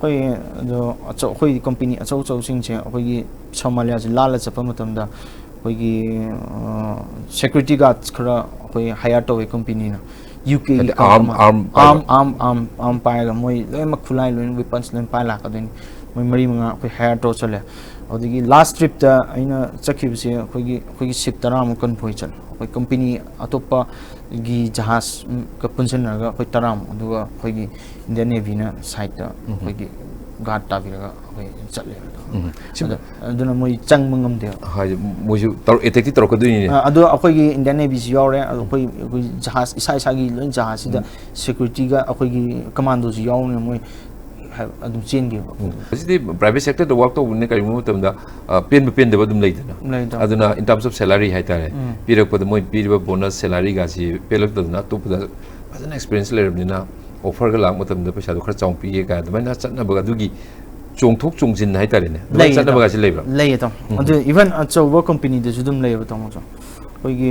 कोई जो अचो कोई कंपनी अचो अचो सिंग से अखोगी सोमालिया से लाल चप मतम दा कोई सेक्यूरिटी गार्ड्स खरा ꯑꯩꯈꯣꯏ ꯍꯥꯏꯌꯔ ꯇꯧꯋꯦ ꯀꯝꯄꯅꯤꯅ UK ꯒꯤ ꯄꯥꯏꯔꯒ ꯃꯣꯏ ꯂꯣꯏꯅꯃꯛ ꯈꯨꯠꯂꯥꯏ ꯂꯣꯏꯅ ꯋꯦꯄꯟꯁ ꯂꯣꯏꯅ ꯄꯥꯏ ꯂꯥꯛꯀꯗꯣꯏꯅꯤ ꯃꯣꯏ ꯃꯔꯤ ꯃꯉꯥ ꯑꯩꯈꯣꯏ ꯍꯥꯏꯌꯔ ꯇꯧꯔ ꯆꯠꯂꯦ ꯑꯗꯨꯗꯒꯤ ꯂꯥꯁ ꯇ꯭ꯔꯤꯞꯇ ꯑꯩꯅ ꯆꯠꯈꯤꯕꯁꯦ ꯑꯩꯈꯣꯏꯒꯤ ꯁꯤꯞ 10ꯃꯨꯛ ꯀꯟꯚꯣꯏ ꯆꯠꯂꯦ ꯑꯩꯈꯣꯏ ꯀꯝꯄꯅꯤ ꯑꯇꯣꯞꯄꯒꯤ ꯖꯍꯥꯖꯀ ꯄꯨꯟꯁꯤꯟꯅꯔꯒ ꯑꯩꯈꯣꯏ 10ꯃꯨꯛ ꯑꯗꯨꯒ ꯑꯩꯈꯣꯏꯒꯤ ꯏꯟꯗꯤꯌꯟ ꯅꯦꯚꯤꯅ ꯁꯥꯏꯠꯇ ꯑꯩꯈꯣꯏꯒꯤ ꯒꯥꯔꯗ ꯇꯥꯕꯤꯔꯒ ꯑꯩꯈꯣꯏ ꯆꯠꯂꯦ ꯑꯗꯨꯅ ꯃꯣꯏ ꯆꯪꯕ ꯉꯝꯗꯦꯕ ꯃꯣꯏꯁꯨ ꯑꯦꯇꯦꯛꯇꯤ ꯇꯧꯔꯛꯀꯗꯣꯏꯅꯤꯅꯦ ꯑꯗꯣ ꯑꯩꯈꯣꯏꯒꯤ ꯏꯟꯗꯤꯌꯟ ꯅꯦꯚꯤꯁꯨ ꯌꯥꯎꯔꯦ ꯑꯗꯣ ꯑꯩꯈꯣꯏ ꯖꯍꯥꯖ ꯏꯁꯥꯒꯤ ꯂꯣꯏ ꯖꯍꯥꯖꯁꯤꯗ ꯁꯦꯀ꯭ꯌꯨꯔꯤꯇꯤꯒ ꯑꯩꯈꯣꯏꯒꯤ ꯀꯃꯥꯟꯗꯣꯁꯨ ꯌꯥꯎꯅ ꯃꯣꯏ ꯑꯗꯨꯝ ꯆꯦꯟꯈꯤꯕ ꯑꯁꯤꯗꯤ ꯄ꯭ꯔꯥꯏꯚꯦꯠ ꯁꯦꯛꯇꯔꯗ ꯋꯥꯔꯛ ꯇꯧꯕꯅꯤꯅ ꯀꯔꯤꯒꯨꯝꯕ ꯃꯇꯝꯗ ꯄꯦꯟꯕ ꯄꯦꯟꯗꯕ ꯑꯗꯨꯝ ꯂꯩꯗꯅ ꯑꯗꯨꯅ ꯏꯟ ꯇꯔꯝꯁ ꯑꯣꯐ ꯁꯦꯂꯔꯤ ꯍꯥꯏꯇꯥꯔꯦ ꯄꯤꯔꯛꯄꯗ ꯃꯣꯏ ꯄꯤꯔꯤꯕ ꯕꯣꯅꯁ ꯁꯦꯂꯔꯤꯒꯥꯁꯤ ꯄꯦꯜꯂꯛꯇꯗꯅ ꯑꯇꯣꯞꯄꯗ ꯐꯖꯅ ꯑꯦꯛꯁꯄꯤꯔꯤꯌꯦꯟꯁ ꯂꯩꯔꯕꯅꯤꯅ ꯑꯣꯐꯔꯒ ꯂꯥꯛꯄ ꯃꯇꯝꯗ ꯄꯩꯁꯥꯗꯣ ꯈꯔ ꯆꯥꯎꯅ ꯄꯤꯒꯦ ꯀꯥꯏ ꯑꯗꯨꯃꯥꯏꯅ ꯆꯠꯅꯕ ꯑꯗꯨꯒꯤ ꯆꯣꯡꯊꯣꯛ ꯆꯣꯡꯁꯤꯟ ꯍꯥꯏꯇꯥꯔꯦꯅꯦ ꯑꯗꯨꯃꯥꯏꯅ ꯆꯠꯅꯕꯒꯥꯁꯤ ꯂꯩꯕ꯭ꯔꯥ ꯂꯩꯌꯦ ꯇꯥꯃꯣ ꯑꯗꯨ ꯏꯚꯟ ꯑꯆꯧꯕ ꯀꯝꯄꯅꯤꯗꯁꯨ ꯑꯗꯨꯝ ꯂꯩꯌꯦꯕ ꯇꯥꯃꯣꯁꯨ ꯑꯩꯈꯣꯏꯒꯤ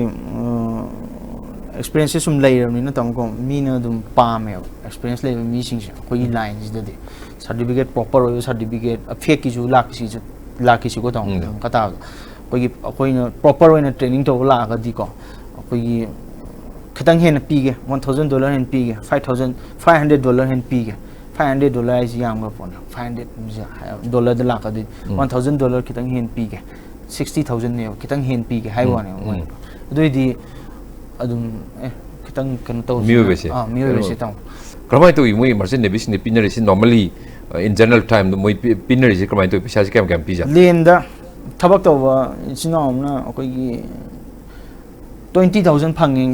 ꯑꯦꯛꯁꯄꯤꯔꯤꯌꯦꯟꯁꯁꯦ ꯁꯨꯝ ꯂꯩꯔꯕꯅꯤꯅ ꯇꯥꯃꯣꯀꯣ ꯃꯤꯅ ꯑꯗꯨꯝ ꯄꯥꯝꯃꯦꯕ ꯑꯦꯛꯁꯄꯤꯔꯤꯌꯦꯟꯁ ꯂꯩꯕ ꯃꯤꯁꯤꯡꯁꯦ ꯑꯩꯈꯣꯏꯒꯤ ꯂꯥꯏꯟꯁꯤꯗꯗꯤ ꯁꯥꯔꯇꯤꯐꯤꯀꯦꯠ ꯄ꯭ꯔꯣꯄꯔ ꯑꯣꯏꯕ ꯁꯥꯔꯇꯤꯐꯤꯀꯦꯠ ꯐꯦꯛꯀꯤꯁꯨ ꯂꯥꯛꯈꯤꯁꯤꯀꯣ ꯇꯥꯃꯣ ꯀꯇꯥꯗꯣ ꯑꯩꯈꯣꯏꯅ ꯄ꯭ꯔꯣꯄꯔ ꯑꯣꯏꯅ ꯇ꯭ꯔꯦꯅꯤꯡ ꯇꯧꯕ ꯂꯥꯛꯑꯒꯗꯤꯀꯣ ꯑꯩꯈꯣꯏꯒꯤ खतंग हेन पीगे $1,000 हेन पीगे $500 हेन पीगे $500 हाइसे यामगा फोन $500 द लाख अदि $1,000 खतंग हेन पीगे 60,000 ने खतंग हेन पीगे हाइ वाने मोय अदुइदि अदुम खतंग कन तो मियोबेसे ताउ क्रमाय तो मोय मर्चेंट नेवी सिने पिनरिसि नॉर्मली इन जनरल टाइम मोय पिनरिसि क्रमाय तो पैसा कैम कैम पीजा लेंदा थबक तौबा इचिनामना अखोइगी 20,000 फंगिंग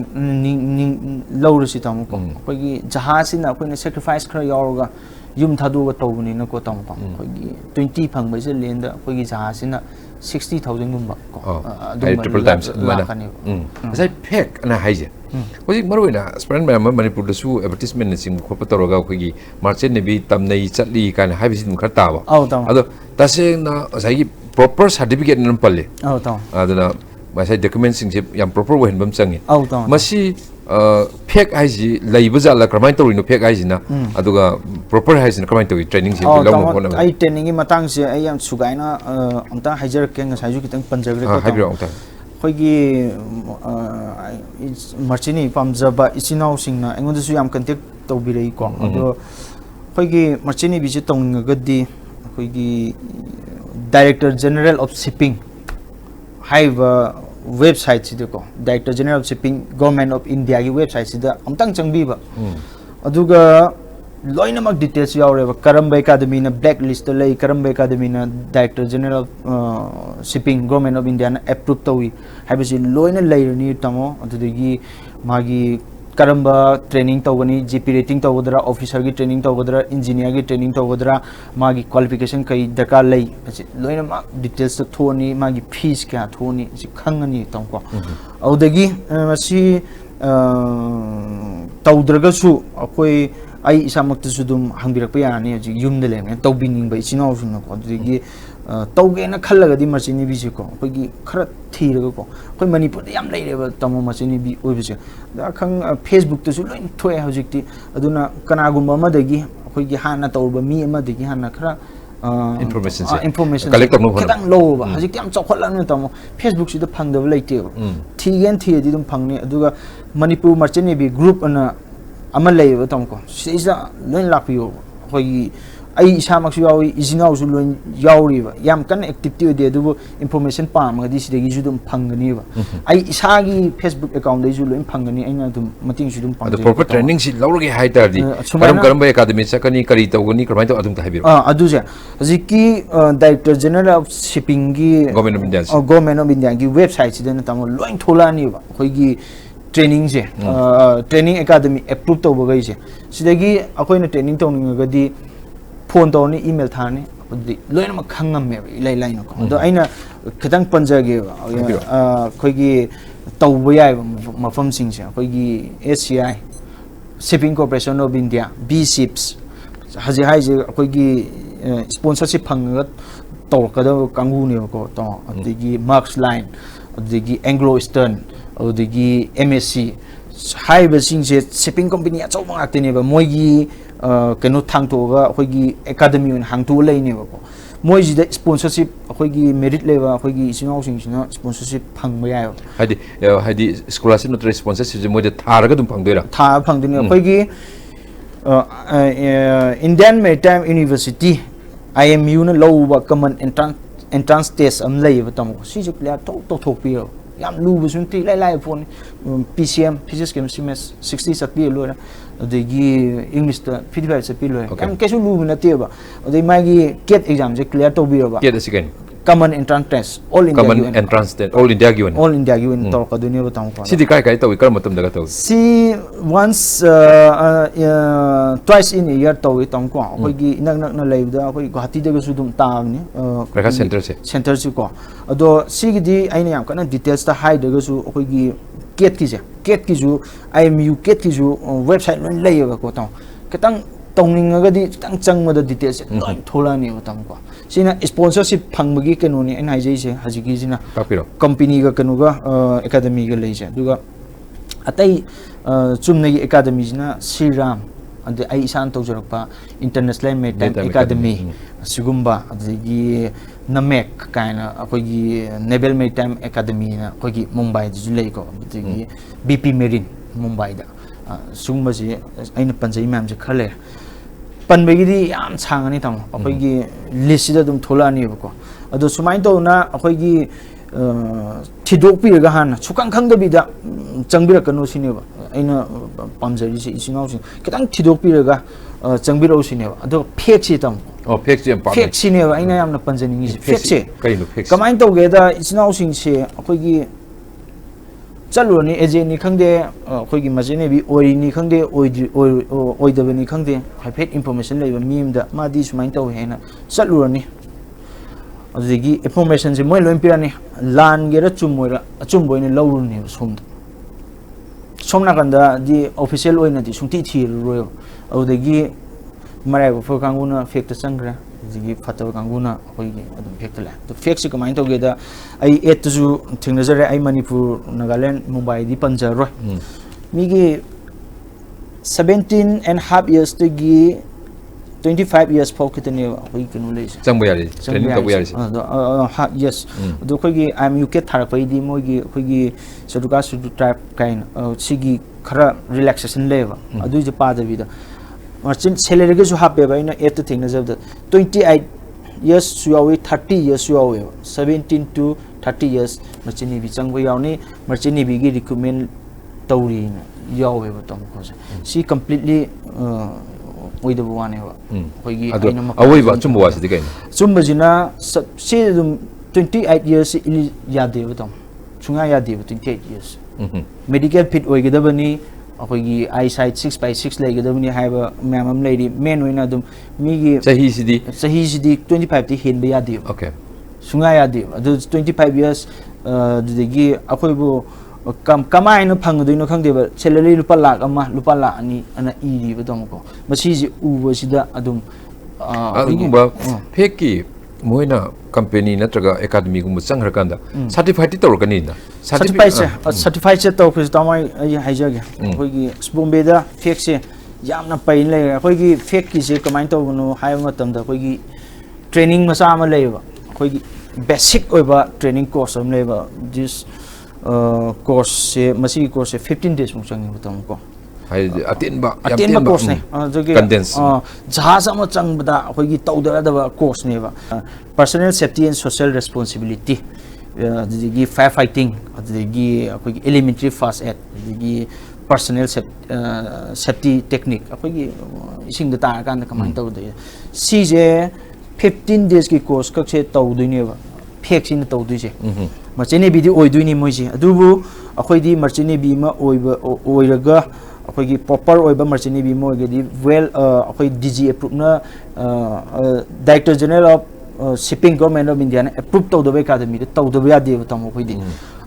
लौरसी तामुको अखोइगी जहासिना अखोइना सैक्रिफाइस खरा यावरगा युम थादुगा तौबनिना को तामुको अखोइगी 20 फंगबैसे लेंदा अखोइगी जहासिना 60,000 गुम्बा को ट्रिपल टाइम्स लाखानी असै फेक अना हाइजे होजि मरोइना स्परेंट मैम मणिपुर दसु एडवर्टाइजमेंट सिंग खोप तौरगा अखोइगी मार्चेंट नेवी तमनै चटली कान हाइबिसि दुम खर ताबा अदो तसेना असैगी प्रॉपर सर्टिफिकेट नम पल्ले अदना मासे डॉक्यूमेंट सिंगसे याम प्रॉपर वहनबम चंगे मसी फेक हाइजि लैबजाला क्रमाइन तौरिनो फेक हाइजिना अदुगा प्रॉपर हाइजिना क्रमाइन तौरि ट्रेनिंग से लौन होना आई ट्रेनिंग की मतंग से आई याम सुगाइना अमता हाइजर के ngसाइजु खितंग पंजगरे को हाइब्रो अमता खोइगी मर्चिनी पामजबा इचिनाउ सिंगना एंगोंदसु याम कांटेक्ट तौबिरई को अदो खोइगी मर्चिनी बिजे तौंगगदि खोइगी डायरेक्टर जनरल ऑफ शिपिंग हाइबा वेबसाइट सिदको director general of shipping government of India की वेबसाइट सिदा अमतंग चंगबीबा अदुगा लोइनमक डिटेल्स यावरेबा करम्बा एकेडमी ना ब्लैक लिस्ट लई करम्बा एकेडमी ना director general of shipping government of India ना अप्रूव तौई हाइबसि लोइना लैरनी तमो अदुदगी मागी करम्बा ट्रेनिंग तौगनी जीपी रेटिंग तौगदरा ऑफिसर की ट्रेनिंग तौगदरा इंजीनियर की ट्रेनिंग तौगदरा मागी क्वालिफिकेशन कई दरकार लई लोइना मा डिटेल्स तो थोनी मागी फीस क्या थोनी सि खंगनी तमको औदगी मसी तौद्रगसु अखोई आई इसामक्तसु दुम हंबिरकप यानी हजि युमदे लेमे तौबिनिंग बई चिनाउसुन को अदगी तौगेना खल्लगदि मर्चेंट नेवी को अखोइगी खरा थीरगो को अखोइ मणिपुर याम लैरेबा तमो मर्चेंट नेवी ओइबसे दा खंग फेसबुक तसु लोइन थोए हजिक्ति अदुना कनागुम अमदगी अखोइगी हाना तौरबा मी अमदगी हाना खरा इंफॉर्मेशन कलेक्ट करनो खतंग लोबा हजिक्ति याम चौखलन तमो फेसबुक सिदा फंगदब लैतेबा थीगेन थीयदि दुम फंगने अदुगा मणिपुर मर्चेंट नेवी ग्रुप अना अमा लैबा तमको सिजा लोइन लापियो अखोइगी आई इसामक्सु यावी इजिनाउसु लोइन यावरिबा याम कन एक्टिविटी ओदे अदुबो इंफॉर्मेशन पामगदि सिदगी जुदुम फंगनीबा आई इसागी फेसबुक अकाउंट दैजु लोइन फंगनी आइना दुम मतिंग सुदुम फंगनी अदु प्रॉपर ट्रेनिंग सि लौरगे हाइतारदि करम एकेडमी चकनी करी तौगनी क्रमाइ तो अदुम ताहिबिरो अदुजे हजिकी डायरेक्टर जनरल ऑफ शिपिंग की गवर्नमेंट ऑफ इंडिया की वेबसाइट सिदन तमो लोइन थोलानीबा खोइगी ट्रेनिंग से ट्रेनिंग एकेडमी अप्रूव तौबगै से सिदगी अखोइना ट्रेनिंग तौनिंगगदि फोन तौनी ईमेल थाने अदि लोइनमक खंगमे इlai लाइन को अदो आइना खतंग पंजागे खोइगी तौबो याय मफम सिंग से खोइगी SCI shipping corporation of India बी शिप्स हजे हाइजे खोइगी स्पॉन्सरशिप फंगग तौरकदो कांगुने को तो अदगी मार्क्स लाइन अदगी एंग्लो ईस्टर्न अदगी MSC हाइबसिंग से शिपिंग कंपनी अचौबा गाक्तनेबा मोइगी कनो थांगतोगा अखोइगी एकेडमी ओन हांगतो लैनेबको ꯃꯣꯏꯁꯤꯗ ꯁ꯭ꯄꯣꯟꯁꯔꯁꯤꯞ ꯑꯩꯈꯣꯏꯒꯤ ꯃꯦꯔꯤꯠ ꯂꯩꯕ ꯑꯩꯈꯣꯏꯒꯤ ꯏꯆꯤꯟ ꯏꯅꯥꯎꯁꯤꯡꯁꯤꯅ ꯁ꯭ꯄꯣꯟꯁꯔꯁꯤꯞ ꯐꯪꯕ ꯌꯥꯏꯕ ꯍꯥꯏꯗꯤ ꯁ꯭ꯀꯣꯂꯔꯁꯤꯞ ꯅꯠꯇ꯭ꯔꯒ ꯁ꯭ꯄꯣꯟꯁꯔꯁꯤꯞꯁꯦ ꯃꯣꯏꯗ ꯊꯥꯔꯒ ꯑꯗꯨꯝ ꯐꯪꯗꯣꯏꯔꯥ ꯊꯥꯕ ꯐꯪꯗꯣꯏꯅꯤ ꯑꯩꯈꯣꯏꯒꯤ ꯏꯟꯗꯤꯌꯟ ꯃꯦꯔꯤꯇꯥꯏꯝ ꯌꯨꯅꯤꯚꯔꯁꯤꯇꯤ IMUꯅ ꯂꯧꯕ ꯀꯃꯟ ꯑꯦꯟꯇ꯭ꯔꯥꯟꯁ ꯇꯦꯁ ꯑꯃ ꯂꯩꯌꯦꯕ ꯇꯥꯃꯣ ꯁꯤꯁꯦ ꯀ꯭ꯂꯤꯌꯥꯔ ꯇꯧꯊꯣꯛꯄꯤꯔꯕ ꯌꯥꯝ ꯂꯨꯕꯁꯨ ꯅꯠꯇꯦ ꯏꯂꯥꯏ ꯂꯥꯏꯕ ꯄꯣꯠꯅꯤ PCM ꯐꯤꯖꯤꯛꯁ ꯀꯦꯃꯤꯁꯇ꯭ꯔꯤ ꯃꯦꯠꯁ 60 ꯆꯠꯄꯤꯔ ꯂꯣꯏꯔꯦ ꯑꯗꯒꯤ ꯏꯪꯂꯤꯁꯇ 55 ꯆꯠꯄꯤ ꯂꯣꯏꯔꯦ ꯌꯥꯝ ꯀꯩꯁꯨ ꯂꯨꯕ ꯅꯠꯇꯦꯕ ꯑꯗꯩ ꯃꯥꯒꯤ ꯀꯦꯠ ꯑꯦꯛꯖꯥꯝꯁꯦ ꯀ꯭ꯂꯤꯌꯥꯔ ꯇꯧꯕꯤꯔꯕ ꯀꯦꯠ ꯑꯁꯤ ꯀꯩꯅꯣ common entrance test all India common entrance test all India gi all India gi win tawrqaduneba tamko sidi kai tawi karam matam daga tawi si once twice in a year tawi tamko akoigi inak nak na leibda akoi Guwahati daga su dum taamni reka center si ko ado sigidi aina yam kana details ta hai daga su akoigi ket ki ju IMU ket ki ju website lon leiba ko taw ketang tongninga tang changmada details loi tholani batam ko sina sponsorship phangmagi kanoni en haijai se hajigi sina company ga kanuga academy ga leise duga atai chumnagi academy sina Sriram ande ai isan tawjarakpa international maritime academy sigumba adigi namek kaina akogi naval maritime academy na akogi Mumbai ju leiko adigi BP Marine Mumbai da sugumba si aina panjai mam je khale panbagidi yam changani tam akoigi list da dum tholani bako ado sumai to na akoigi thidok pi ga han sukang khang da bida changbira kanu sineba aina pamjari si isinau sin kitang thidok pi ga changbira sineba ado fake si tam fake si am fake sineba aina yam na panjani si fake si kaino fake kamai to ge da isinau sin se akoigi chalurani agent ni khangde akoigi majene bi ori ni khangde oidabani khangde haifet information leiba mimda madi sumain taw hena chalurani adigi information se moi loim pirani lan gera chumoira achumboina lawruni somna kanda di official oina di sungti thir royo adigi marai bo kanguna fake changra adigi fatwa kanguna akoigi adum fake la to fake se kamai to ge da ai et ju thingnajare ai Manipur Nagaland Mumbai di panjaroi migi 17.5 years to gi 25 years fokitane akoigi kanu leise changbo yari training to yari yes do koigi I'm UK tharpai di moigi koigi saduka sudu type kind sigi khara relaxation level adu je pa da vida margin salary ge ju happe ba ina et thing na jab 28 years suawi 30 years suawi 17 to 30 years margin bi changbo yauni margin bi gi recruitment tawri yawe ba tom ko si completely oida buwane ba koigi aina awai ba chumbo wasi dikai chumba jina si 28 years ili yade ba tom chunga yade ba 28 years medical fit oigedabani akoigi eyesight 6/6 leigedabani haiba mamam leidi men oina dum migi sahi sidi 25 ti hen ba yade okay chunga yade adu 25 years dudegi akoibu kamaina phangdoino khangdeba salary lupa lakh ama lupa lakh ani ana iri ba dom ko masi ji uba sida adum agumba fake moina company natraga academy gum changra kanda certified tawrkani na certified se taw phis tamai ai haijage koigi Bombay da fake se yamna pain le koigi fake ki se kamai tawno hayma tamda koigi training masa ama leba koigi basic oiba training course am leba this course se masi course 15 days mo changi butam ko hai atenba course ne condense jahaz ama changbada akoigi tawdara da course ne ba personal safety and social responsibility the firefighting the akoigi elementary first aid the personal safety technique akoigi ising da ta kan da kamai tawde si je 15 days ki course kak se tawduine ba fake sin tawduise marchene bi di oiduini moisi adubu akoidi marchene bi ma oiraga akoigi proper oiba marchene bi mo gedi well akoi DG approve na Director General of Shipping Government of India na approve tawdabe academy da tawdabe yade tam akoidi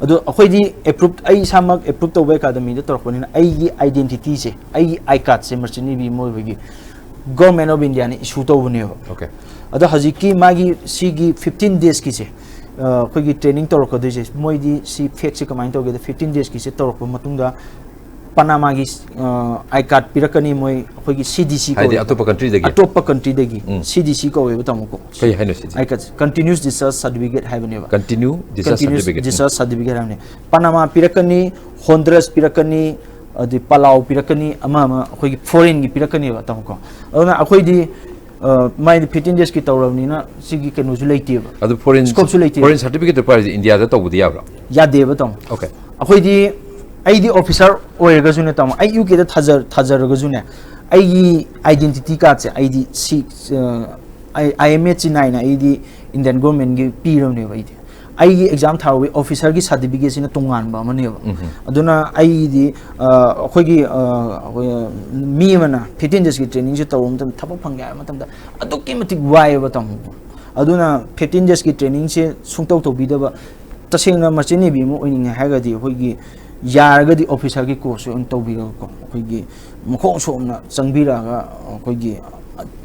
adu akoidi approved ai samak approve tawdabe academy da torpani na ai identity se ai I-card se marchene bi mo begi Government of India ni issue tawbune okay adu haziki magi sigi 15 days ki se koigi training torok doise moidi si fake se kamai toge 15 days ki se torok matunga Panama gi I card pirakani moi khoi gi CDC ko haidi atopa country dagi atopa country dagi CDC ko we tamu ko kai haino CDC I card continuous discharge certificate haibane ba continue discharge certificate haibane Panama pirakani Honduras pirakani adi Palau pirakani ama khoi gi foreign gi pirakani ba tamu ko aduna akhoi di mai 15 days ki tawrawni na sigi kenu su leite ba adu foreign certificate to prize India da tawbudi yabra ya de ba tamu okay akhoi di ID officer oirga june tam ai UK da thajar ga june ai identity card se ID 6 IMH 9 ID Indian government gi piram ne bai ai exam thawi officer gi certificate sina tongan ba mane ba aduna ai di khoi gi mi mana 15 days gi training se tawum tam thapok phangya matam da adukki matik wai ba tam aduna 15 days gi training se sungtau to bi da ba tasengna machine bi mo oining ha ga di khoi gi yaragadi officer gi course on tawbira ko khoigi mkhong somna changbira ga khoigi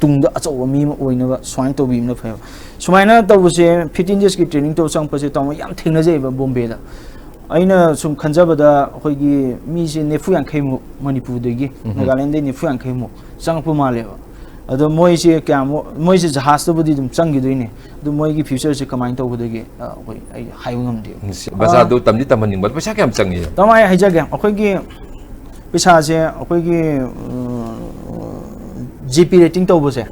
tungda achaw mi ma oina ba swain tawbi na fa sumaina tawse 15 days gi training to sang pase taw yam thingna jai ba Bombay da aina sum khanjaba da khoigi mi se nefu yang khaimu Manipur de gi Nagaland de nefu yang khaimu changpu male ba ado moi se kya moi se jahas to budi dum changi doine do moi gi future se kamain to budagi khoi ai haiyungam de basa do tamdi tamaning bal pesa kyam changi tamai haijage akhoi gi pesa se akhoi gi GP rating to bo se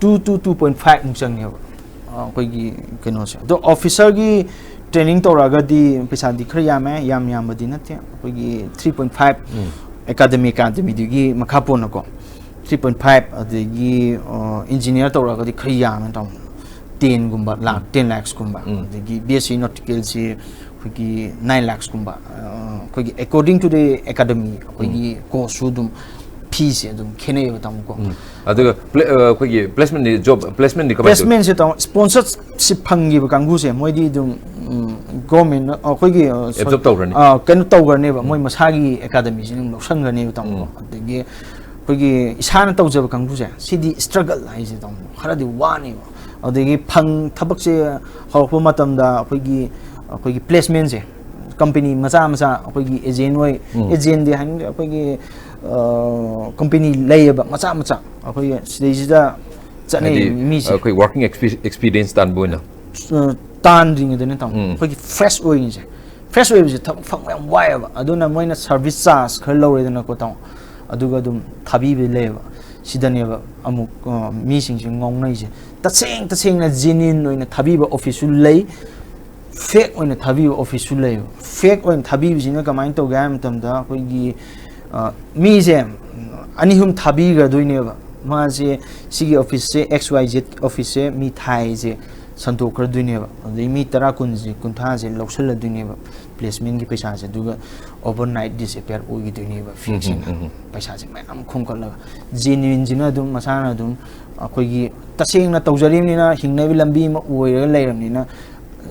2.5 mung changi akhoi gi keno se do officer gi training to raga di pesa di khra yam badi na te akhoi gi 3.5 academy digi makhapo na ko 3.5 adagi engineer tawra di khriya man tam 10 gumba lakh 10 lakhs gumba adagi BSc nautical si khoi 9 lakhs gumba khoi according to the academy khoi course dum fees dum khene batam ko adaga khoi placement ni job placement ni placement se tam sponsorship phangi ba kangu se moi di dum government khoi absorb tawrani kan tawrani ba moi masagi academy sin loksang rani batam ko adagi khoi isana tawjaba kangbu se sidi struggle hai se tam kharadi wani adegi phang thabak se hawpa matam da khoi placement se company macha khoi agent wai agent de han khoi company layaba macha khoi sida chane mi se khoi working experience tan boina tan ring de tam khoi fresh oil se fresh oil se thak phang yam wai ba aduna moina service charge khar lawre de na ko tam aduga dum thabi be leba sidane ba amuk mi sing sing ngong nai je taseng na genuine oina thabi ba office lei fake oina thabi ba office lei fake oina thabi bi jina kamain to gam tam da koi gi mi je ani hum thabi ga doine ba ma je sigi office se XYZ office se mi thai je santok kar doine ba dei mi tara kun je kun tha je loksal doine ba placement ki paisa je duga overnight disappear ogi doine ba fixing paisa je mayam khongkal la genuine jina dum masana dum akoi gi taseng na tawjarim ni na hingnai bi lambi ma oira leiram ni na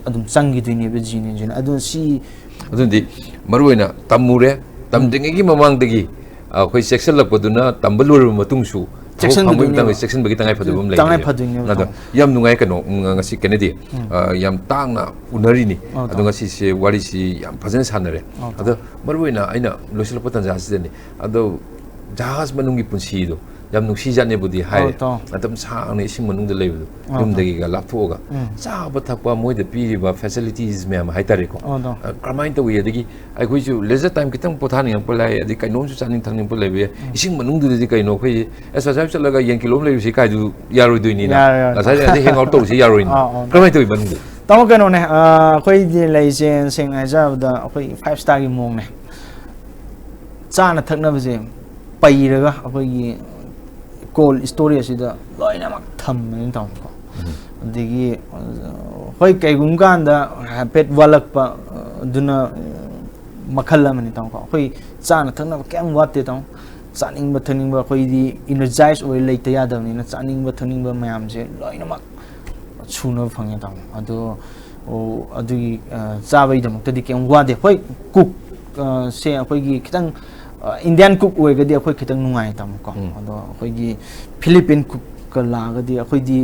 adum changi doine ba genuine jina adun si adun di maruina tamure tamdingi gi mamang degi akoi section lak paduna tambalur matung su section bagi tangai phadum lei tangai phadung nada yam nungai kano ngasi Kenedy yam tangna unari ni adu ngasi se wari si yam phajana sanare adu maruina aina losil patan jahas ni adu jahas manungi punsi do yam nungsi jane budi hai atam sang ni sing manung de lei dum degi ga lapthoga cha bathakwa moi de pi ba facilities me am hai tare ko kramain to wi degi ai khoi ju leisure time kitang pothani ang polai adi kai nom su chaning thangning polai be ising manung de kai no khoi exercise chalaga yen kilom lei si kai du yaroi duini na sa ja de hang out to si yaroi ni kramain to manung de tamo kano ne khoi de lei sen seng ai ja da khoi 5 star gi mong ne cha na thakna ba je pai raga khoi call story asida loina mak tham ni taw ko digi hoi kai gum kan da pet walak pa duna makhala mani taw ko hoi chana thangna kem watte taw chaning ba thaning ba hoi di energize oi leita ya da ni na chaning ba thaning ba mayam je loina mak chuna phang ya taw adu adugi chabai dam tadi kem wade hoi cook se hoi gi kitang Indian cook way gadi akhoi khitang nungai tam ko ado akhoi gi Philippine cook ka la gadi akhoi di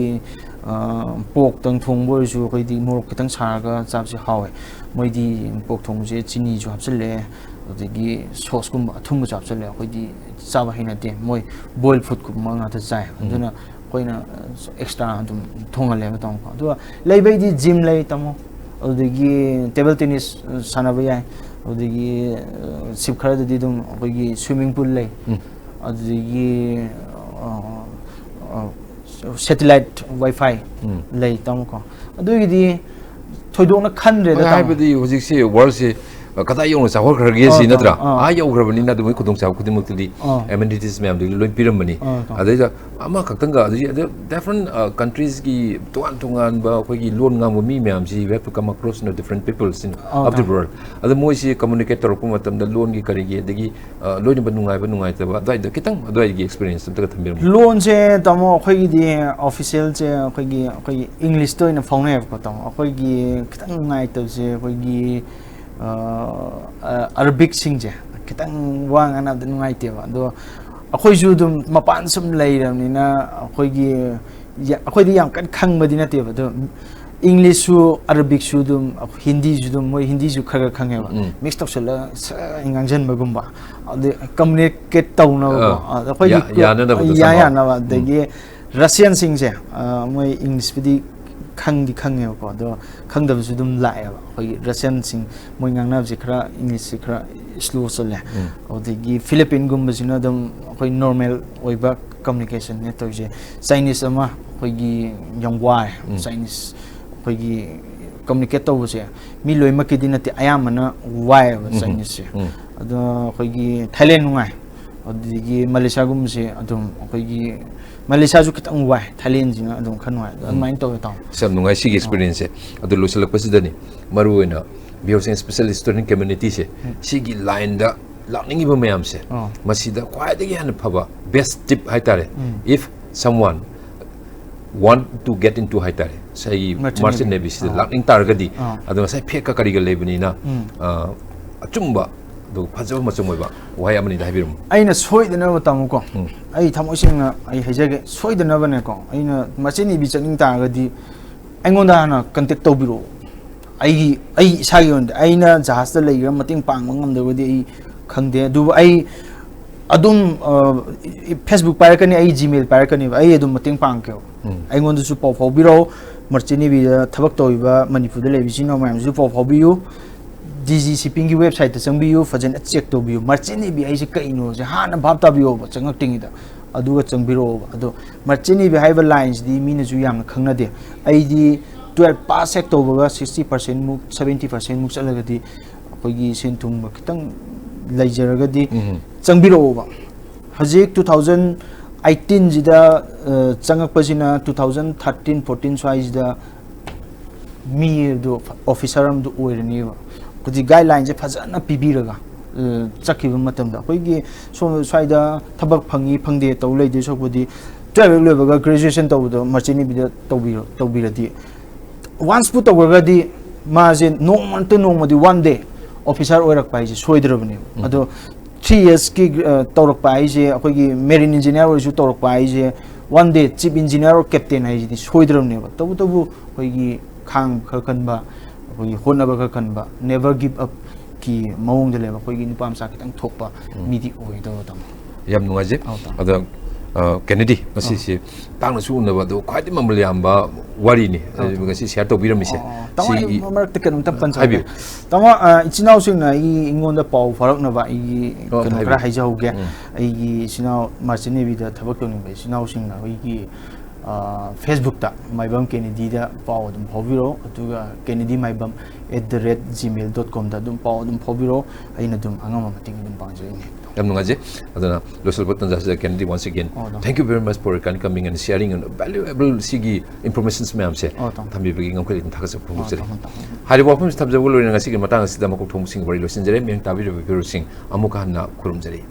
pork tang thong boi su akhoi di morok khitang sar ga chap si hawe moi di pork thong je chini ju hapsel le ꯑꯗꯒꯤ ꯁꯣꯁꯀꯨꯝꯕ ꯑꯊꯨꯝꯕ ꯆꯥꯞꯁꯜꯂꯦ ꯑꯩꯈꯣꯏꯗꯤ ꯆꯥꯕ ꯍꯩꯅꯗꯦ ꯃꯣꯏ boil ꯐꯨꯗꯀꯨꯝꯕ ꯉꯥꯛꯇ ꯆꯥꯏ ꯑꯗꯨꯅ ꯑꯩꯈꯣꯏꯅ ꯑꯦꯛꯁꯇ꯭ꯔꯥ ꯑꯗꯨꯝ ꯊꯣꯡꯍꯜꯂꯦꯕ ꯇꯥꯃꯣꯀꯣ ꯑꯗꯨꯒ ꯂꯩꯕꯩꯗꯤ ꯖꯤꯝ ꯂꯩ ꯇꯥꯃꯣ ꯑꯗꯨꯗꯒꯤ ꯇꯦꯕꯜ ꯇꯦꯅꯤꯁ ꯁꯥꯟꯅꯕ ꯌꯥꯏ ꯑꯗꯨꯗꯒꯤ ꯁꯤꯞ ꯈꯔꯗꯗꯤ ꯑꯗꯨꯝ ꯑꯩꯈꯣꯏꯒꯤ ꯁ꯭ꯋꯤꯃꯤꯡ ꯄꯨꯜ ꯂꯩ ꯑꯗꯨꯗꯒꯤ ꯁꯦꯇꯤꯂꯥꯏꯠ ꯋꯥꯏꯐꯥꯏ ꯂꯩ ꯇꯥꯃꯣꯀꯣ ꯑꯗꯨꯒꯤꯗꯤ ꯊꯣꯏꯗꯣꯛꯅ ꯈꯟꯗ꯭ꯔꯦꯗ ꯇꯥꯃꯣ ꯍꯥꯏꯕꯗꯤ ꯍꯧꯖꯤꯛꯁꯤ ꯋꯥꯔꯜꯁꯤ ꯀꯗꯥꯏ ꯌꯧꯅ ꯆꯥꯎꯈꯠꯈ꯭ꯔꯒꯦ ꯁꯤ ꯅꯠꯇ꯭ꯔꯥ ꯌꯧꯈ꯭ꯔꯕꯅꯤꯅ ꯑꯗꯨꯝ ꯈꯨꯗꯣꯡꯆꯥꯕ ꯈꯨꯗꯤꯡꯃꯛꯇꯗꯤ ꯑꯦꯃꯦꯅꯤꯇꯤꯁ ꯃꯌꯥꯝꯗꯨ ꯂꯣꯏ ꯄꯤꯔꯝꯕꯅꯤ ꯑꯗꯩꯗ ꯑꯃꯈꯛꯇꯪꯒ ꯑꯗꯨꯗꯤ ꯗꯤꯐꯔꯦꯟ ꯀꯟꯇ꯭ꯔꯤꯁꯀꯤ ꯇꯣꯉꯥꯟ ꯇꯣꯉꯥꯟꯕ ꯑꯩꯈꯣꯏꯒꯤ ꯂꯣꯟ ꯉꯥꯡꯕ ꯃꯤ ꯃꯌꯥꯝꯁꯤ we help to come across different peoples of the world ꯑꯗꯣ ꯃꯣꯏꯁꯤ ꯀꯝꯃꯨꯅꯤꯀꯦꯠ ꯇꯧꯔꯛꯄ ꯃꯇꯝꯗ ꯂꯣꯟꯒꯤ ꯀꯔꯤꯒꯤ ꯑꯗꯒꯤ ꯂꯣꯏꯅꯕ ꯅꯨꯡꯉꯥꯏꯕ ꯅꯨꯡꯉꯥꯏꯇꯕ ꯑꯗꯨꯋꯥꯏꯗ ꯈꯤꯇꯪ ꯑꯗꯨꯋꯥꯏꯒꯤ ꯑꯦꯛꯁꯄꯤꯔꯤꯌꯦꯟꯁ ꯑꯝꯇꯒ ꯊꯝꯕꯤꯔꯝꯃꯨ ꯂꯣꯟꯁꯦ ꯇꯥꯃꯣ ꯑꯩꯈꯣꯏꯒꯤꯗꯤ ꯑꯣꯐꯤꯁꯤꯌꯦꯜꯁꯦ ꯑꯩꯈꯣꯏꯒꯤ ꯏꯪꯂꯤꯁꯇ ꯑꯣꯏꯅ ꯐꯥꯎꯅꯩꯌꯦꯕꯀꯣ ꯇꯥꯃꯣ ꯑꯩꯈꯣꯏꯒꯤ ꯈꯤꯇꯪ ꯅꯨꯡꯉꯥꯏꯇꯕꯁꯦ ꯑꯩꯈꯣꯏꯒꯤ ꯑꯔꯕꯤꯛꯁꯤꯡꯁꯦ ꯈꯤꯇꯪ ꯋꯥ ꯉꯥꯡꯅꯕꯗ ꯅꯨꯡꯉꯥꯏꯇꯦꯕ ꯑꯗꯣ ꯑꯩꯈꯣꯏꯁꯨ ꯑꯗꯨꯝ ꯃꯄꯥꯟ ꯁꯨꯝ ꯂꯩꯔꯕꯅꯤ나 ꯑꯩꯈꯣꯏꯗꯤ ꯌꯥꯝ ꯀꯟꯅ ꯈꯪꯕꯗꯤ ꯅꯠꯇꯦꯕ ꯑꯗꯣ ꯏꯪꯂꯤꯁꯁꯨ ꯑꯔꯕꯤꯛꯁꯨ ꯑꯗꯨꯝ ꯍꯤꯟꯗꯤꯁꯨ ꯑꯗꯨꯝ ꯃꯣꯏ ꯍꯤꯟꯗꯤꯁꯨ ꯈꯔ ꯈꯪꯉꯦꯕ ꯃꯤꯛꯁ ꯇꯧꯁꯜꯂꯒ ꯉꯥꯡꯁꯤꯟꯕꯒꯨꯝꯕ ꯑꯗꯩ ꯀꯝꯃꯨꯅꯤꯀꯦꯠ ꯇꯧꯅꯕꯀꯣ ꯑꯩꯈꯣꯏꯒꯤ ꯌꯥꯅꯕ ꯑꯗꯒꯤ ꯔꯁꯤꯌꯟꯁꯤꯡꯁꯦ ꯃꯣꯏ ꯏꯪꯂꯤꯁꯄꯨꯗꯤ ꯈꯪꯉꯦꯕꯀꯣ ꯑꯗꯣ ꯈꯪꯗꯕꯁꯨ ꯑꯗꯨꯝ ꯂꯥꯛꯑꯦꯕ ꯑꯩꯈꯣꯏꯒꯤ ꯔꯁꯤꯌꯟꯁꯤꯡ ꯃꯣꯏ ꯉꯥꯡꯅꯕꯁꯦ ꯈꯔ ꯏꯪꯂꯤꯁꯁꯦ ꯈꯔ ꯁ꯭ꯂꯣ ꯆꯠꯂꯦ ꯑꯗꯒꯤ ꯐꯤꯂꯤꯄꯤꯟꯒꯨꯝꯕꯁꯤꯅ ꯑꯗꯨꯝ ꯑꯩꯈꯣꯏ ꯅꯣꯔꯃꯦꯜ ꯑꯣꯏꯕ ꯀꯝꯃꯨꯅꯤꯀꯦꯁꯟꯅꯦ ꯇꯧꯔꯤꯁꯦ ꯆꯥꯏꯅꯤꯁ ꯑꯃ ꯑꯩꯈꯣꯏꯒꯤ ꯌꯥꯝ ꯋꯥꯏ ꯆꯥꯏꯅꯤꯁ ꯑꯩꯈꯣꯏꯒꯤ ꯀꯝꯃꯨꯅꯤꯀꯦꯠ ꯇꯧꯕꯁꯦ ꯃꯤ ꯂꯣꯏꯅꯃꯛꯀꯤꯗꯤ ꯅꯠꯇꯦ ꯑꯌꯥꯝꯕꯅ ꯋꯥꯏꯑꯦꯕ ꯆꯥꯏꯅꯤꯁꯁꯦ ꯑꯗꯣ ꯑꯩꯈꯣꯏꯒꯤ ꯊꯥꯏꯂꯦꯟ ꯅꯨꯡꯉꯥꯏ ꯑꯗꯨꯗꯒꯤ ꯃꯂꯦꯁꯤꯌꯥꯒꯨꯝꯕꯁꯦ ꯑꯗꯨꯝ ꯑꯩꯈꯣꯏꯒꯤ ꯃꯂꯦꯁꯤꯌꯥꯁꯨ ꯈꯤꯇꯪ ꯋꯥꯏ ꯊꯥꯏꯂꯦꯟꯁꯤꯅ ꯑꯗꯨꯝ ꯈꯔ ꯅꯨꯡꯉꯥꯏ ꯑꯗꯨꯃꯥꯏꯅ ꯇꯧꯋꯦ ꯇꯥꯃꯣ ꯌꯥꯝ ꯅꯨꯡꯉꯥꯏ ꯁꯤꯒꯤ ꯑꯦꯛꯁꯄꯤꯔꯤꯌꯦꯟꯁꯁꯦ ꯑꯗꯨ ꯂꯣꯏꯁꯤꯜꯂꯛꯄꯁꯤꯗꯅꯤ ꯃꯔꯨꯑꯣꯏꯅ ꯕꯤꯍꯣꯁꯤꯡ ꯁ꯭ꯄꯦꯁꯦꯜ ꯁ꯭ꯇꯨꯗꯦꯟꯠ ꯀꯝꯃ꯭ꯌꯨꯅꯤꯇꯤꯁꯦ ꯁꯤꯒꯤ ꯂꯥꯏꯟꯗ ꯂꯥꯛꯅꯤꯡꯉꯤꯕ ꯃꯌꯥꯝꯁꯦ ꯃꯁꯤꯗ ꯈ꯭ꯋꯥꯏꯗꯒꯤ ꯍꯦꯟꯅ ꯐꯕ ꯕꯦꯁ ꯇꯤꯞ ꯍꯥꯏꯇꯥꯔꯦ ꯏꯐ someone want to get into ꯍꯥꯏꯇꯥꯔꯦ ꯉꯁꯥꯏꯒꯤ ꯃꯥꯔꯆꯦꯟꯠ ꯅꯦꯚꯤꯁꯤꯗ ꯂꯥꯛꯅꯤꯡ ꯇꯥꯔꯒꯗꯤ ꯑꯗꯣ ꯉꯁꯥꯏ ꯐꯦꯛꯀ ꯀꯔꯤꯒ ꯂꯩꯕꯅꯤꯅ ꯑꯆꯨꯝꯕ ꯑꯗꯨꯒ ꯐꯖꯕ ꯃꯆꯨꯝ ꯑꯣꯏꯕ ꯋꯥꯍꯩ ꯑꯃꯅꯤꯗ ꯍꯥꯏꯕꯤꯔꯝꯃꯨ ꯑꯩꯅ ꯁꯣꯏꯗꯅꯕ ꯇꯥꯃꯣꯀꯣ ꯑꯩ ꯊꯃꯣꯏ ꯁꯦꯡꯅ ꯑꯩ ꯍꯥꯏꯖꯒꯦ ꯁꯣꯏꯗꯅꯕꯅꯦꯀꯣ ꯑꯩꯅ ꯃꯥꯔꯆꯦꯟꯠ ꯅꯦꯚꯤ ꯆꯠꯅꯤꯡ ꯇꯥꯔꯒꯗꯤ ꯑꯩꯉꯣꯟꯗ ꯍꯥꯟꯅ ꯀꯟꯇꯦꯛ ꯇꯧꯕꯤꯔꯛꯑꯣ ꯑꯩ ꯏꯁꯥꯒꯤ ꯑꯣꯏꯅꯗꯤ ꯑꯩꯅ ꯖꯍꯥꯖꯇ ꯂꯩꯈ꯭ꯔ ꯃꯇꯦꯡ ꯄꯥꯡꯕ ꯉꯝꯗ꯭ꯔꯒꯗꯤ ꯑꯩ ꯈꯪꯗꯦ ꯑꯗꯨꯕꯨ ꯑꯩ ꯑꯗꯨꯝ ꯐꯦꯁꯕꯨꯛ ꯄꯥꯏꯔꯛꯀꯅꯤ ꯑꯩ ꯖꯤꯃꯦꯜ ꯄꯥꯏꯔꯛꯀꯅꯦꯕ ꯑꯩ ꯑꯗꯨꯝ ꯃꯇꯦꯡ ꯄꯥꯡꯒꯦꯕ ꯑꯩꯉꯣꯟꯗꯁꯨ ꯄꯥꯎ ꯐꯥꯎꯕꯤꯔꯛꯑꯣ ꯃꯥꯔꯆꯦꯟꯠ ꯅꯦꯚꯤꯗ ꯊꯕꯛ ꯇꯧꯔꯤꯕ ꯃꯅꯤꯄꯨꯔꯗ ꯂꯩꯕ ꯏꯆꯤꯟ ꯏꯅꯥꯎ ꯃꯌꯥꯝꯁꯨ ꯄꯥꯎ ꯐꯥꯎꯕꯤꯌꯨ DG shippingꯒꯤ ꯋꯦꯕꯁꯥꯏꯠꯇ ꯆꯪꯕꯤꯌꯨ ꯐꯖꯅ ꯆꯦꯛ ꯇꯧꯕꯤꯌꯨ ꯃꯥꯔꯆꯦꯟꯠ ꯅꯦꯚꯤ ꯍꯥꯏꯁꯦ ꯀꯩꯅꯣꯁꯦ ꯍꯥꯟꯅ ꯚꯥꯞ ꯇꯥꯕꯤꯌꯣꯕ ꯆꯪꯉꯛꯇ꯭ꯔꯤꯉꯩꯗ ꯑꯗꯨꯒ ꯆꯪꯕꯤꯔꯛꯑꯣꯕ ꯑꯗꯣ ꯃꯥꯔꯆꯦꯟꯠ ꯅꯦꯚꯤ ꯍꯥꯏꯕ ꯂꯥꯏꯟꯁꯤꯗꯤ ꯃꯤꯅꯁꯨ ꯌꯥꯝꯅ ꯈꯪꯅꯗꯦ ꯑꯩꯗꯤ 12 ꯄꯥꯁ ꯍꯦꯛ ꯇꯧꯕꯒ 60% ꯃꯨꯛ 70% ꯃꯨꯛ ꯆꯠꯂꯒꯗꯤ ꯑꯩꯈꯣꯏꯒꯤ ꯁꯦꯟ ꯊꯨꯝꯒ ꯈꯤꯇꯪ ꯂꯩꯖꯔꯒꯗꯤ ꯆꯪꯕꯤꯔꯛꯑꯣꯕ ꯍꯧꯖꯤꯛ 2018ꯁꯤꯗ ꯆꯪꯉꯛꯄꯁꯤꯅ 2013-14 ꯁ꯭ꯋꯥꯏꯁꯤꯗ ꯃꯤꯗꯣ ꯑꯣꯐꯤꯁꯥꯔ ꯑꯃꯗꯣ ꯑꯣꯏꯔꯅꯦꯕ ꯍꯧꯖꯤꯛ ꯒꯥꯏꯗꯂꯥꯏꯟꯁꯦ ꯐꯖꯅ ꯄꯤꯕꯤꯔꯒ ꯆꯠꯈꯤꯕ ꯃꯇꯝꯗ ꯑꯩꯈꯣꯏꯒꯤ ꯁꯣꯝ ꯁ꯭ꯋꯥꯏꯗ ꯊꯕꯛ ꯐꯪꯉꯤ ꯐꯪꯗꯦ ꯇꯧ ꯂꯩꯗꯣꯏ ꯁꯔꯨꯛꯄꯨꯗꯤ 12 ꯂꯣꯏꯕꯒ ꯒ꯭ꯔꯦꯖꯨꯑꯦꯁꯟ ꯇꯧꯕꯗꯣ ꯃꯥꯔꯆꯦꯟꯠ ꯅꯦꯚꯤꯗ ꯇꯧꯕꯤꯔꯗꯤ ꯋꯥꯟꯁꯄꯨ ꯇꯧꯈ꯭ꯔꯒꯗꯤ ꯃꯥꯁꯦ ꯅꯣꯡꯃꯗꯤ ꯋꯥꯟ ꯗꯦ ꯑꯣꯐꯤꯁꯥꯔ ꯑꯣꯏꯔꯛꯄ ꯍꯥꯏꯁꯦ ꯁꯣꯏꯗ꯭ꯔꯕꯅꯦꯕ ꯑꯗꯣ 3 yearsꯀꯤ ꯇꯧꯔꯛꯄ ꯍꯥꯏꯁꯦ ꯑꯩꯈꯣꯏꯒꯤ ꯃꯦꯔꯤꯟ ꯏꯟꯖꯤꯅꯤꯌꯥꯔ ꯑꯣꯏꯔꯁꯨ ꯇꯧꯔꯛꯄ ꯍꯥꯏꯁꯦ one day chief engineer or captain ꯍꯥꯏꯁꯤꯗꯤ ꯁꯣꯏꯗ꯭ꯔꯕꯅꯦꯕ ꯇꯧꯕꯇꯕꯨ ꯑꯩꯈꯣꯏꯒꯤ ꯈꯥꯡ ꯈꯔ ꯀꯟꯕ ꯑꯩꯈꯣꯏꯒꯤ ꯍꯣꯠꯅꯕ ꯈꯔ ꯀꯟꯕ ꯅꯦꯚꯔ ꯒꯤꯞ ꯑꯞ ꯀꯤ ꯃꯑꯣꯡꯗ ꯂꯩꯕ ꯑꯩꯈꯣꯏꯒꯤ ꯅꯨꯄꯥ ꯃꯆꯥ ꯈꯤꯇꯪ ꯊꯣꯛꯄ ꯃꯤꯗꯤ ꯑꯣꯏꯒꯗꯕ ꯇꯥꯃꯣ ꯌꯥꯝ ꯅꯨꯡꯉꯥꯏꯖꯩ ꯑꯗꯣ ꯀꯦꯅꯦꯗꯤ ꯃꯁꯤꯁꯤ ꯇꯥꯡꯅꯁꯨ ꯎꯅꯕ ꯑꯗꯣ ꯈ꯭ꯋꯥꯏꯗꯒꯤ ꯃꯃꯜ ꯌꯥꯝꯕ ꯋꯥꯔꯤꯅꯤ ꯉꯁꯤ ꯁꯤꯌꯔ ꯇꯧꯕꯤꯔꯝꯃꯤꯁꯦ ꯁꯤ ꯃꯔꯛꯇ ꯀꯩꯅꯣꯝꯇ ꯄꯟꯖꯒꯦ ꯇꯥꯃꯣ ꯏꯆꯤꯟ ꯏꯅꯥꯎꯁꯤꯡꯅ ꯑꯩꯉꯣꯟꯗ ꯄꯥꯎ ꯐꯥꯎꯔꯛꯅꯕ ꯑꯩꯒꯤ ꯀꯩꯅꯣ ꯈꯔ ꯍꯥꯏꯖꯍꯧꯒꯦ ꯑꯩꯒꯤ ꯏꯆꯤꯟ ꯏꯅꯥꯎ ꯃꯥꯔꯆꯦꯟꯠ ꯅꯦꯚꯤꯗ ꯊꯕꯛ ꯇꯧꯅꯤꯡꯕ ꯏꯆꯤꯟ ꯏꯅꯥꯎꯁꯤꯡꯅ ꯑꯩꯈꯣꯏꯒꯤ ꯐꯦꯁꯕꯨꯛꯇ ꯃꯥꯏꯕꯝ ꯀꯦꯅꯦꯗꯤꯗ ꯄꯥꯎ ꯑꯗꯨꯝ ꯐꯥꯎꯕꯤꯔꯛꯑꯣ ꯑꯗꯨꯒ ꯀꯦꯅꯦꯗꯤ ꯃꯥꯏꯕꯝ @gmail.comꯗ ꯑꯗꯨꯝ ꯄꯥꯎ ꯑꯗꯨꯝ ꯐꯥꯎꯕꯤꯔꯛꯑꯣ ꯑꯩꯅ ꯑꯗꯨꯝ ꯑꯉꯝꯕ ꯃꯇꯦꯡ ꯑꯗꯨꯝ ꯄꯥꯡꯖꯒꯅꯤ ꯌꯥꯝ ꯅꯨꯡꯉꯥꯏꯖꯩ ꯑꯗꯨꯅ ꯂꯣꯏꯁꯤꯜꯂꯛꯄ ꯇꯥꯟꯖꯥꯁꯤꯗ ꯀꯦꯅꯦꯗꯤ once again thank you very much for coming and sharing valuable ꯁꯤꯒꯤ informations ꯃꯌꯥꯝꯁꯦ ꯊꯝꯕꯤꯕꯒꯤ ꯉꯝꯈꯩ ꯑꯗꯨꯝ ꯊꯥꯒꯠꯆꯕ ꯐꯣꯡꯗꯣꯛꯆꯔꯤ ꯍꯥꯏꯔꯤꯕ ꯋꯥꯐꯝꯁꯤ ꯊꯝꯖꯕ ꯂꯣꯏꯅ ꯉꯁꯤꯒꯤ ꯃꯇꯥꯡ ꯑꯁꯤꯗ ꯃꯀꯣꯛꯊꯣꯡꯕꯁꯤꯡ ꯋꯥꯔꯤ ꯂꯣꯏꯁꯤꯟꯖꯔꯦ ꯃꯤꯌꯦꯡ ꯇꯥꯕꯤꯔꯤꯕ ꯚꯤꯎꯋꯔꯁꯤꯡ ꯑꯃꯨꯛ ꯍꯟꯅ ꯈꯨꯔꯨꯝꯖꯔꯤ